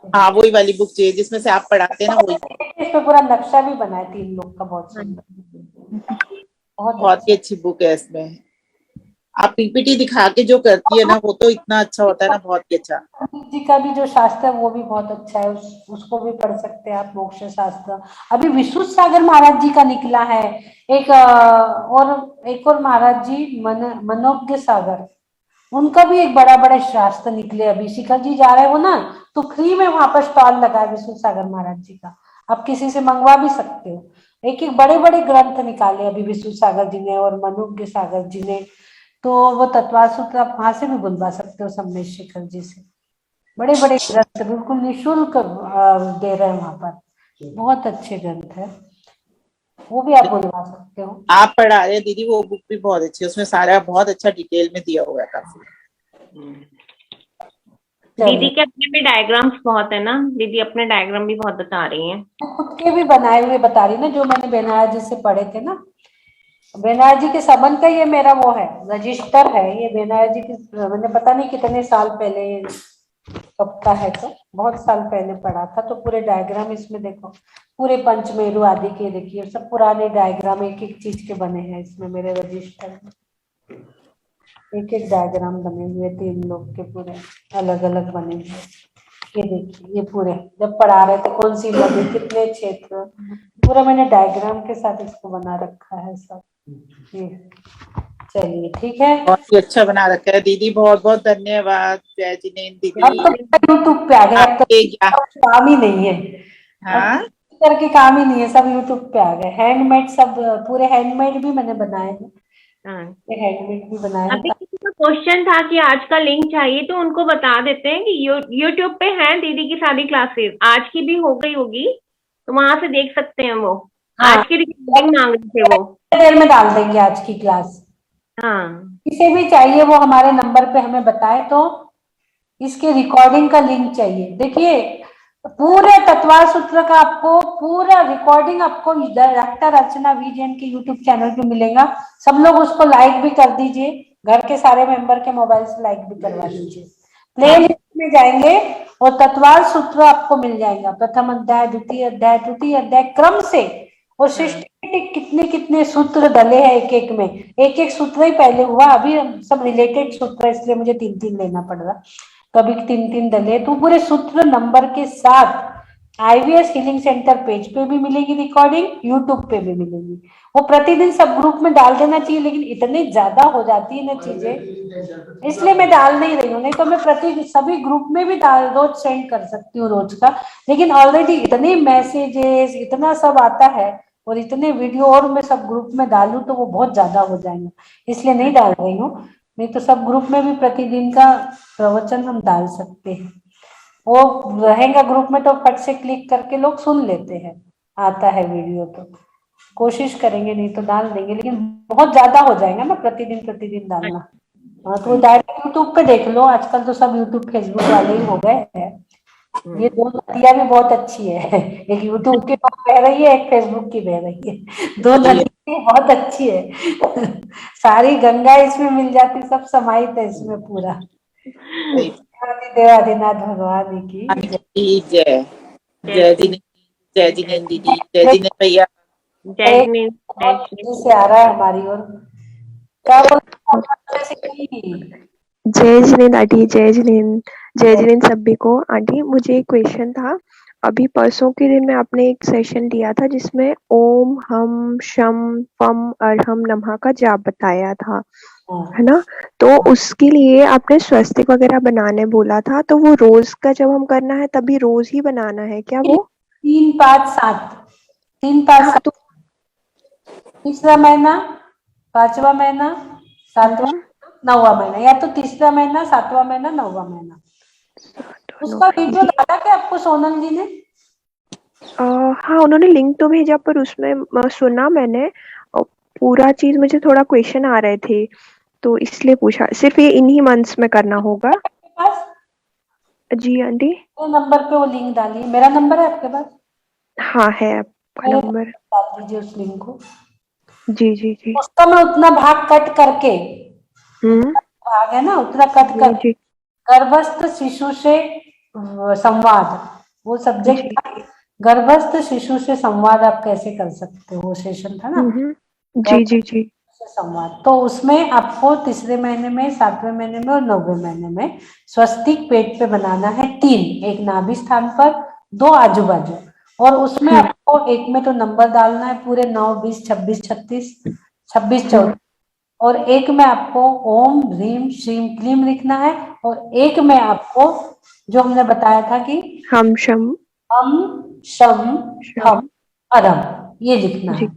हाँ वही वाली बुक चाहिए जिसमें से आप पढ़ाते हैं ना, वही। इस पे पूरा नक्शा भी बना है 3 लोग का, बहुत सुंदर, बहुत ही अच्छी बुक है। इसमें आप पीपीटी दिखा के जो करती है ना, वो तो इतना अच्छा होता है ना, बहुत ही अच्छा। पंडित जी का भी जो शास्त्र है वो भी बहुत अच्छा है, उसको भी पढ़ सकते हैं आप, मोक्ष शास्त्र। अभी विशुद्ध सागर महाराज जी का निकला है एक, एक और महाराज जी मनोज्ञ सागर, उनका भी एक बड़ा बड़ा शास्त्र निकले। अभी शिखर जी जा रहे हो ना, तो फ्री में वहां पर स्टॉल लगा है विशुद्ध सागर महाराज जी का, आप किसी से मंगवा भी सकते हो। एक एक बड़े बड़े ग्रंथ निकाले अभी विशुद्ध सागर जी ने और मनोज्ञ सागर जी ने, तो वो तत्वार सूत्र आप वहां से भी बुलवा सकते हो सम्मेश शेखर जी से। बड़े बड़े ग्रंथ बिल्कुल निःशुल्क दे रहे हैं वहां पर, बहुत अच्छे ग्रंथ है, वो भी आप बुलवा सकते हो। आप पढ़ा रहे दीदी, वो बुक भी बहुत अच्छी है, उसमें सारा बहुत अच्छा डिटेल में दिया हुआ है काफी। दीदी के अपने भी डायग्राम्स बहुत है ना, दीदी अपने डायग्राम भी बहुत बता रही हैं। खुद के भी बनाए हुए बता रही ना, जो मैंने बेनार जी से पढ़े थे ना, बेनार जी के संबंध का ये मेरा वो है, रजिस्टर है ये बेनार जी की। मैंने पता नहीं कितने साल पहले, कब का है, तो बहुत साल पहले पढ़ा था। तो पूरे डायग्राम इसमें देखो, पूरे पंचमेरु आदि के देखिए, सब पुराने डायग्राम एक एक चीज के बने हैं इसमें मेरे रजिस्टर में। एक एक डायग्राम बने हुए 3 लोग के, पूरे अलग अलग बने हुए। ये देखिए, ये पूरे जब पढ़ा रहे थे कौन सी नदी, कितने क्षेत्र, पूरा मैंने डायग्राम के साथ इसको बना रखा है सब। चलिए ठीक है, बहुत ही अच्छा बना रखा है दीदी, बहुत बहुत धन्यवाद जय जिनेन्द्र दीदी। अब तो यूट्यूब पे आ गए, अब तो काम ही नहीं है, हाँ करके काम ही नहीं है, सब यूट्यूब पे आ गए। हैंडमेड, सब पूरे हैंडमेड भी मैंने बनाए हैं, हैंडमेड भी बनाए हैं। अभी किसी का क्वेश्चन था कि आज का लिंक चाहिए, तो उनको बता देते हैं कि यूट्यूब पे है दीदी की सारी क्लासेस, आज की भी हो गई होगी, तो वहां से देख सकते हैं वो। हाँ, आज की रिकॉर्डिंग मांग रहे थे वो, देर में डाल देंगे आज की क्लास। हाँ किसे भी चाहिए वो हमारे नंबर पे हमें बताए, तो इसके रिकॉर्डिंग का लिंक चाहिए। देखिए पूरे तत्वार सूत्र का आपको पूरा रिकॉर्डिंग आपको डॉक्टर अर्चना विजयन के यूट्यूब चैनल पे मिलेगा। सब लोग उसको लाइक भी कर दीजिए, घर के सारे मेंबर के मोबाइल से लाइक भी करवा दीजिए। प्ले लिस्ट में जाएंगे और तत्वार सूत्र आपको मिल जाएगा, प्रथम अध्याय, द्वितीय अध्याय, तृतीय अध्याय, क्रम से। और सिस्टमेटिक कितने कितने सूत्र डले हैं एक एक में, एक एक सूत्र ही पहले हुआ, अभी सब रिलेटेड सूत्र, इसलिए मुझे 3-3 लेना पड़ रहा, कभी 3-3 डले। तो पूरे सूत्र नंबर के साथ आईवीएस हीलिंग सेंटर पेज पे भी मिलेगी रिकॉर्डिंग, यूट्यूब पे भी मिलेगी। वो प्रतिदिन सब ग्रुप में डाल देना चाहिए, लेकिन इतनी ज्यादा हो जाती है ना चीजें, इसलिए मैं डाल नहीं रही हूँ। नहीं तो मैं सभी ग्रुप में भी रोज सेंड कर सकती हूँ रोज का, लेकिन ऑलरेडी इतने मैसेजेस इतना सब आता है और इतने वीडियो और मैं सब ग्रुप में डालूं तो वो बहुत ज्यादा हो जाएगा, इसलिए नहीं डाल रही हूँ। नहीं तो सब ग्रुप में भी प्रतिदिन का प्रवचन हम डाल सकते हैं, वो रहेगा ग्रुप में तो फट से क्लिक करके लोग सुन लेते हैं, आता है वीडियो तो कोशिश करेंगे, नहीं तो डाल देंगे, लेकिन बहुत ज्यादा हो जाएगा ना प्रतिदिन डालना। हाँ तो डायरेक्ट यूट्यूब पे देख लो, आजकल तो सब यूट्यूब फेसबुक वाले ही हो गए हैं। ये 2 नदियां भी बहुत अच्छी है, एक यूट्यूब की बह रही है, एक फेसबुक की बह रही है, 2 नदियां बहुत अच्छी है। सारी गंगा इसमें मिल जाती, सब समाहित है इसमें पूरा। देवादिनाथ भगवान की जय जय जिनेन्द्र दीदी, जय जिनेन्द्र भैया, जय जिनेन्द्र से आ रहा है हमारी ओर, क्या जय जिनेन्द्र आंटी, जय जिनेन्द्र सभी को। आंटी मुझे एक क्वेश्चन था, अभी परसों के दिन में आपने एक सेशन दिया था जिसमें ओम हम शम फम अरहम नमः का जाप बताया था, है ना? तो उसके लिए आपने स्वस्तिक वगैरह बनाने बोला था, तो वो रोज का जब हम करना है तभी रोज ही बनाना है क्या वो? 3, 5, 7 3, 5, 7 तीसरा महीना, 5वां महीना, 7वां, 9वां महीना, या तो तीसरा महीना, 7वां महीना, 9वां महीना। उसका वीडियो डाला क्या आपको सोनल जी ने? हाँ, उन्होंने लिंक तो भेजा पर उसमें सुना मैंने और पूरा चीज मुझे थोड़ा क्वेश्चन आ रहे थे तो इसलिए पूछा। सिर्फ ये इन्हीं मंथ्स में करना होगा? आपके पास जी आंटी। मेरे नंबर पे वो लिंक डालिए। मेरा नंबर है आपके पास? हाँ है आपका मेरे नंबर। डाल दीजिए उस लिंक को। जी जी जी। उसका मैं उतना भाग कट करके, हम्म। भाग है ना उतना कट जी कर, जी गर्भस्थ शिशु से संवाद, वो सब्जेक्ट जी। था। गर्भस्थ शिशु से संवाद आप कैसे कर सकते हो, वो सेशन था ना, जी जी जी। से संवाद। तो उसमें आपको तीसरे महीने में, 7वें महीने में और 9वें महीने में स्वस्तिक पेट पे बनाना है 3, एक नाभि स्थान पर, 2 आजू बाजू, और उसमें आपको एक में तो नंबर डालना है पूरे 9, 20, 26, 36, 26, 14, और एक में आपको ओम ह्रीम श्रीम क्लीम लिखना है, और एक में आपको जो हमने बताया था कि हम शम हम शम हम शम। अरम, ये लिखना जी है।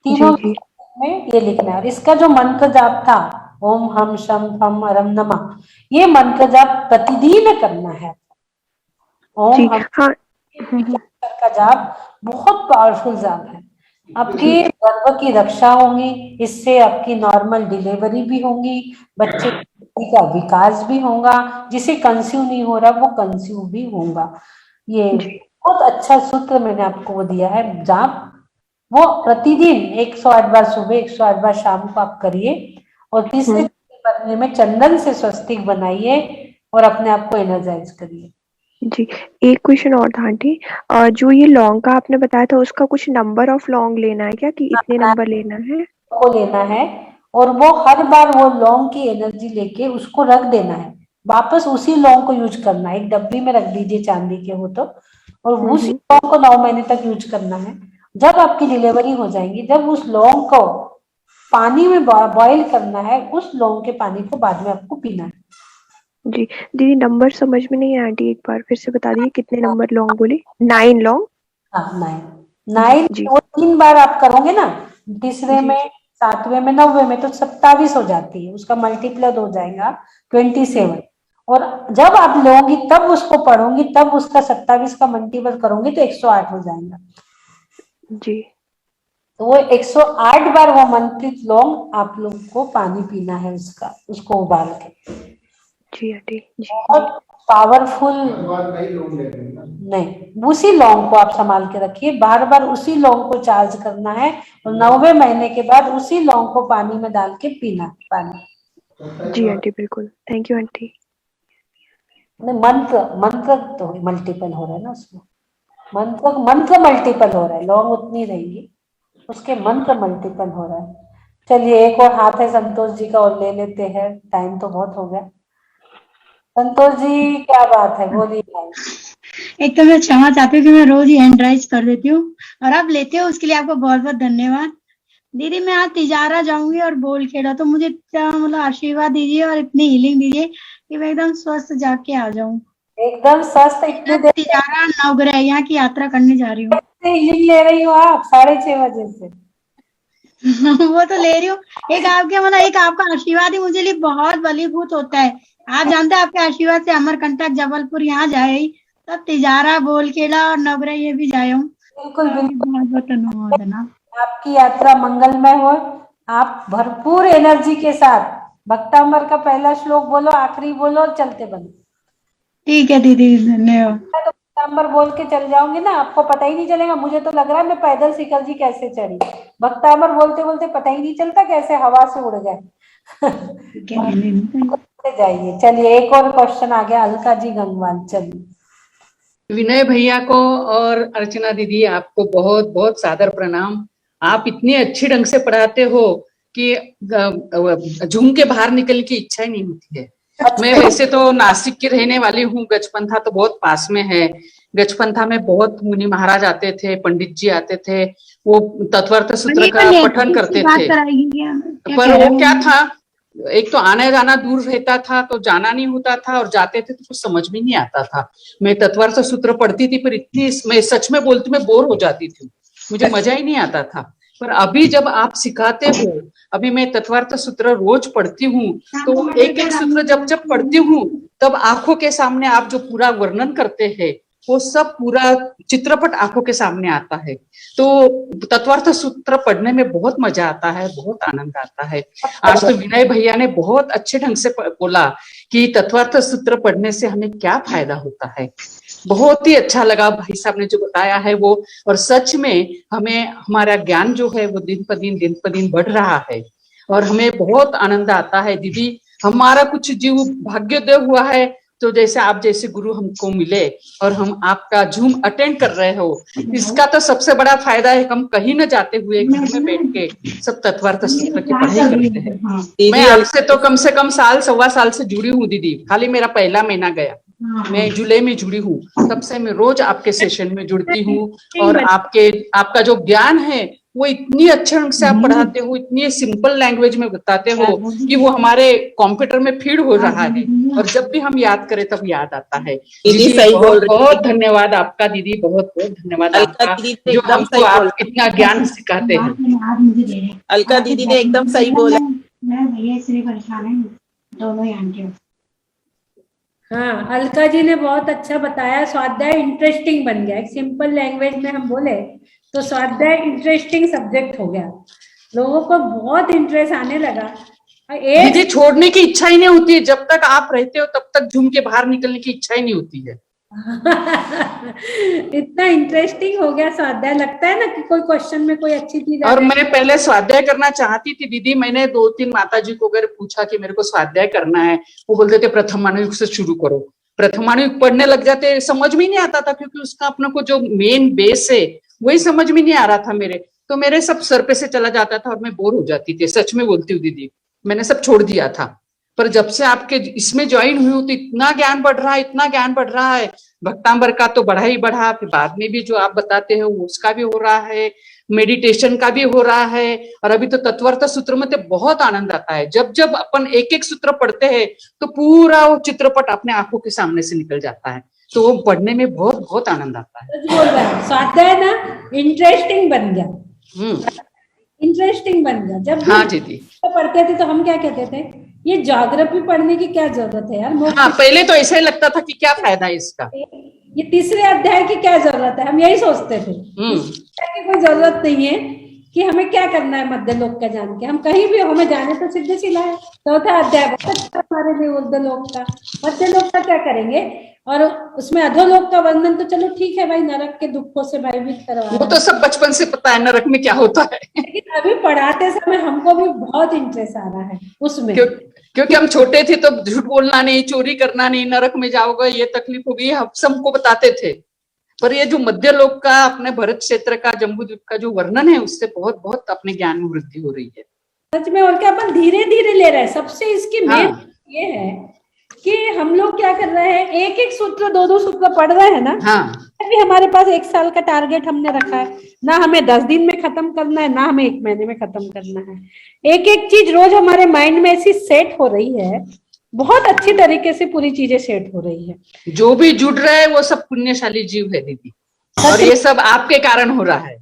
तीनों जी जी में ये लिखना है। और इसका जो मंत्र जाप था, ओम हम शम हम अरम नमः, ये मंत्र जाप प्रतिदिन करना है। ओम जी। हम हाँ। का जाप बहुत पावरफुल जाप है। आपके गर्भ की रक्षा होगी, इससे आपकी नॉर्मल डिलीवरी भी होगी, बच्चे का विकास भी होगा, जिसे कंसीव नहीं हो रहा वो कंसीव भी होगा। ये जी बहुत अच्छा सूत्र मैंने आपको वो दिया है जाप, वो प्रतिदिन 108 बार सुबह, 108 बार शाम को आप करिए, और तीसरे महीने में चंदन से स्वस्तिक बनाइए और अपने आप को एनर्जाइज करिए। जी। एक क्वेश्चन और था आंटी, जो ये लौंग का आपने बताया था उसका कुछ नंबर ऑफ लौंग लेना है क्या कि इतने नंबर लेना है? को लेना है, और वो हर बार वो लौंग की एनर्जी लेके उसको रख देना है, वापस उसी लौंग को यूज करना है। एक डब्बी में रख दीजिए चांदी के हो तो, और उसी लौंग को 9 महीने तक यूज करना है। जब आपकी डिलीवरी हो जाएगी, जब उस लौंग को पानी में बॉईल करना है, उस लौंग के पानी को बाद में आपको पीना है। जी दीदी, नंबर समझ में नहीं आया आंटी, एक बार फिर से बता दीजिए कितने नंबर लौंग बोले? 9 लौंग? हाँ 9 जी वो 3 बार आप करोगे ना, तीसरे जी में, 7वें में, 9वें में, तो 27 हो जाती है, उसका मल्टीप्लाई हो जाएगा 27। और जब आप लोगी तब उसको पढ़ोगी, तब उसका 27 का मल्टीपल करोगे तो 108 हो जाएगा। जी तो वो 108 बार वो मंत्रित लौंग आप लोग को पानी पीना है, उसका, उसको उबाल के। जी आंटी जी। बहुत पावरफुल नहीं, उसी लौंग को आप संभाल के रखिए, बार बार उसी लौंग को चार्ज करना है, और 9वें महीने के बाद उसी लौंग को पानी में डाल के पीना पानी। जी आंटी बिल्कुल, थैंक यू आंटी। मंत्र मंत्र तो मल्टीपल हो रहा है ना उसमें, मंत्र मल्टीपल हो रहा है, लौंग उतनी रहेगी, उसके मंत्र मल्टीपल हो रहा है। चलिए एक और हाथ है संतोष जी का, और ले लेते हैं, टाइम तो बहुत हो गया। संतोष जी क्या बात है, बोलिए। एक तो मैं क्षमा चाहती हूँ कि मैं रोज ही हैंड राइज कर देती हूँ और आप लेते हो, उसके लिए आपको बहुत बहुत धन्यवाद। दीदी मैं आज तिजारा जाऊंगी और बोल खेड़ा, तो मुझे मतलब आशीर्वाद दीजिए और इतनी हीलिंग दीजिए कि मैं एकदम स्वस्थ जाके आ जाऊं। एकदम स्वस्थ। इतने देर तिजारा नवग्रह यहाँ की यात्रा करने जा रही हूँ। से हीलिंग ले रही हो आप? 6:30 बजे से? वो तो ले रही हूँ, एक आपके मतलब एक आपका आशीर्वाद ही मुझे लिए बहुत बलीभूत होता है। आप जानते हैं आपके आशीर्वाद से अमरकंटक जबलपुर यहाँ जाए, तब तिजारा बोलखेड़ा और नवग्रह ये भी जाए हूँ। बिल्कुल बिल्कुल, बहुत बहुत धन्यवाद। आपकी यात्रा मंगलमय हो। आप भरपूर एनर्जी के साथ भक्तामर का पहला श्लोक बोलो, आखिरी बोलो और चलते बनो। ठीक है दीदी, धन्यवाद। तो भक्तामर बोल के चल जाऊंगी ना, आपको पता ही नहीं चलेगा। मुझे तो लग रहा है मैं पैदल शिखर जी कैसे चढ़ी, भक्तामर बोलते बोलते पता ही नहीं चलता कैसे हवा से उड़ गए। जाइए। चलिए एक और क्वेश्चन आ गया, अलका जी गंगवाल। चलिए। विनय भैया को और अर्चना दीदी आपको बहुत बहुत सादर प्रणाम। आप इतने अच्छे ढंग से पढ़ाते हो कि झूम के बाहर निकलने की इच्छा ही नहीं होती है। मैं वैसे तो नासिक की रहने वाली हूँ, गजपंथा तो बहुत पास में है। गजपंथा में बहुत मुनि महाराज आते थे, पंडित जी आते थे, वो तत्वार्थ सूत्र का पठन करते थे। पर वो क्या था, एक तो आना जाना दूर रहता था तो जाना नहीं होता था, और जाते थे तो कुछ समझ में नहीं आता था। मैं तत्वार्थ सूत्र पढ़ती थी पर इतनी, मैं सच में बोलती, मैं बोर हो जाती थी, मुझे मजा ही नहीं आता था। पर अभी जब आप सिखाते हो, अभी मैं तत्वार्थ सूत्र रोज पढ़ती हूँ, तो एक एक सूत्र जब जब पढ़ती हूँ तब आंखों के सामने आप जो पूरा वर्णन करते हैं वो सब पूरा चित्रपट आंखों के सामने आता है। तो तत्वार्थ सूत्र पढ़ने में बहुत मजा आता है, बहुत आनंद आता है। आज तो विनय भैया ने बहुत अच्छे ढंग से बोला कि तत्वार्थ सूत्र पढ़ने से हमें क्या फायदा होता है। बहुत ही अच्छा लगा भाई साहब ने जो बताया है वो, और सच में हमें हमारा ज्ञान जो है वो दिन प दिन बढ़ रहा है और हमें बहुत आनंद आता है। दीदी हमारा कुछ जीव भाग्योदय हुआ है, तो जैसे आप जैसे गुरु हमको मिले और हम आपका जूम अटेंड कर रहे हो, इसका तो सबसे बड़ा फायदा है। हम कहीं न जाते हुए घर में बैठ के सब तत्वार्थ सूत्र की पढ़ाई करते हैं। मैं आपसे तो कम से कम साल सवा साल से जुड़ी हूँ दीदी, खाली मेरा पहला महीना गया, मैं जुलाई में जुड़ी हूँ, तब से मैं रोज आपके सेशन में जुड़ती हूँ। और आपका जो ज्ञान है वो इतनी अच्छे ढंग से आप पढ़ाते हो, इतनी सिंपल लैंग्वेज में बताते हो कि वो हमारे कंप्यूटर में फीड हो रहा है और जब भी हम याद करें तब याद आता है। दीदी सही बोल रही, बहुत धन्यवाद आपका दीदी, बहुत बहुत धन्यवाद आपका जो हमको आप इतना ज्ञान सिखाते हैं। अलका दीदी ने एकदम सही बोला। भैया इसलिए परेशान है दोनों ही आंटियों। हाँ, अलका जी ने बहुत अच्छा बताया। स्वाध्याय इंटरेस्टिंग बन गया। एक सिंपल लैंग्वेज में हम बोले तो स्वाध्याय इंटरेस्टिंग सब्जेक्ट हो गया, लोगों को बहुत इंटरेस्ट आने लगा। दीदी छोड़ने की इच्छा ही नहीं होती है, जब तक आप रहते हो तब तक झूम के बाहर निकलने की इच्छा ही नहीं होती है। इतना इंटरेस्टिंग हो गया स्वाध्याय, लगता है ना कि कोई क्वेश्चन में कोई अच्छी चीज। और मैं पहले स्वाध्याय करना चाहती थी दीदी, मैंने 2-3 माताजी को अगर पूछा कि मेरे को स्वाध्याय करना है, वो बोलते थे प्रथमानुयुग से शुरू करो। प्रथमानुयुग पढ़ने लग जाते, समझ में नहीं आता था क्योंकि उसका अपना को जो मेन बेस है वही समझ में नहीं आ रहा था मेरे, तो मेरे सब सर पे से चला जाता था और मैं बोर हो जाती थी। सच में बोलती हूँ दीदी, मैंने सब छोड़ दिया था। पर जब से आपके इसमें ज्वाइन हुई हूँ तो इतना ज्ञान बढ़ रहा है, इतना ज्ञान बढ़ रहा है। भक्तांबर का तो बढ़ा ही बढ़ा, फिर बाद में भी जो आप बताते हो उसका भी हो रहा है, मेडिटेशन का भी हो रहा है, और अभी तो तत्वार्थ सूत्र में तो बहुत आनंद आता है। जब जब अपन एक एक सूत्र पढ़ते हैं तो पूरा वो चित्रपट अपने आंखों के सामने से निकल जाता है, तो वो पढ़ने में बहुत बहुत आनंद आता है। बोल रहा है स्वाध्याय ना इंटरेस्टिंग बन गया, इंटरेस्टिंग बन गया। जब हाँ दीदी पढ़ते थे तो हम क्या कहते थे, ये ज्योग्राफी पढ़ने की क्या जरूरत है यार। हाँ, पहले तो ऐसा ही लगता था कि क्या फायदा है इसका, ये तीसरे अध्याय की क्या जरूरत है, हम यही सोचते थे कि कोई जरूरत नहीं है कि हमें क्या करना है मध्य लोक का जान के। हम कहीं भी हमें जाने तो सीधे सिला है। चौथा अध्याय बहुत अच्छा हमारे लिए ऊर्ध्व लोक का, मध्य लोक का क्या करेंगे, और उसमें अधोलोक का वर्णन तो चलो ठीक है भाई, नरक के दुखों से भयभीत करवा, वो तो सब बचपन से पता है नरक में क्या होता है। लेकिन अभी पढ़ाते समय हमको भी बहुत इंटरेस्ट आ रहा है उसमें, क्योंकि हम छोटे थे तो झूठ बोलना नहीं, चोरी करना नहीं, नरक में जाओगे, ये तकलीफ होगी, हम सबको बताते थे। पर ये जो मध्य लोक का, अपने भरत क्षेत्र का, जम्बूद्वीप का जो वर्णन है, उससे बहुत बहुत अपने ज्ञान में वृद्धि हो रही है सच में। और क्या अपन धीरे धीरे ले रहे हैं। सबसे इसकी मेन ये है कि हम लोग क्या कर रहे हैं, एक एक सूत्र 2-2 सूत्र पढ़ रहे हैं ना। अभी हमारे पास 1 साल का टारगेट हमने रखा है ना, हमें 10 दिन में खत्म करना है, ना हमें 1 महीने में खत्म करना है। एक एक चीज रोज हमारे माइंड में ऐसी सेट हो रही है, बहुत अच्छी तरीके से पूरी चीजें सेट हो रही है। जो भी जुड़ रहे हैं वो सब पुण्यशाली जीव है दीदी, और ये सब आपके कारण हो रहा है।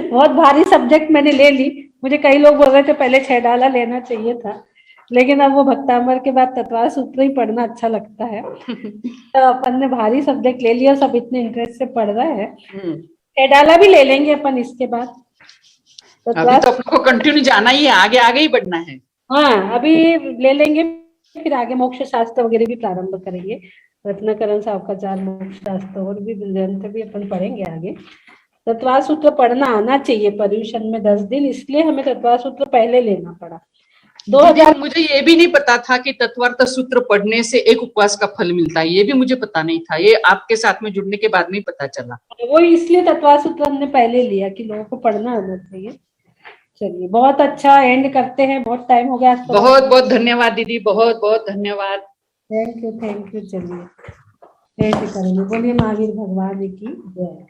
बहुत भारी सब्जेक्ट मैंने ले ली। मुझे कई लोग बोल रहे थे पहले 6 डाला लेना चाहिए था, लेकिन अब वो भक्तांबर के बाद तत्वार्थ सूत्र ही पढ़ना अच्छा लगता है। तो अपन ने भारी सब्जेक्ट ले लिया, सब इतने इंटरेस्ट से पढ़ रहे हैं। 6 डाला भी ले लेंगे अपन इसके बाद। अभी तो अपने को कंटिन्यू जाना ही है, आगे आगे ही बढ़ना है। हाँ, अभी ले लेंगे, फिर आगे मोक्ष शास्त्र वगैरह भी प्रारंभ करेंगे। रत्नाकरण साहब का 4 मोक्ष शास्त्र और भी ग्रंथ भी अपन पढ़ेंगे आगे। तत्वार्थ सूत्र पढ़ना आना चाहिए पर्यूषण में 10 दिन, इसलिए हमें तत्वार्थ सूत्र पहले लेना पड़ा। 2000 मुझे ये भी नहीं पता था कि तत्वार्थ सूत्र पढ़ने से एक उपवास का फल मिलता है, ये भी मुझे पता नहीं था। ये आपके साथ में जुड़ने के बाद में पता चला। वो इसलिए तत्वार्थ सूत्र हमने पहले लिया कि लोगों को पढ़ना आना चाहिए। चलिए, बहुत अच्छा एंड करते हैं, बहुत टाइम हो गया। बहुत बहुत धन्यवाद दीदी, बहुत बहुत धन्यवाद। Thank you. चलिए एंड करेंगे। बोलिए महावीर भगवान की जय।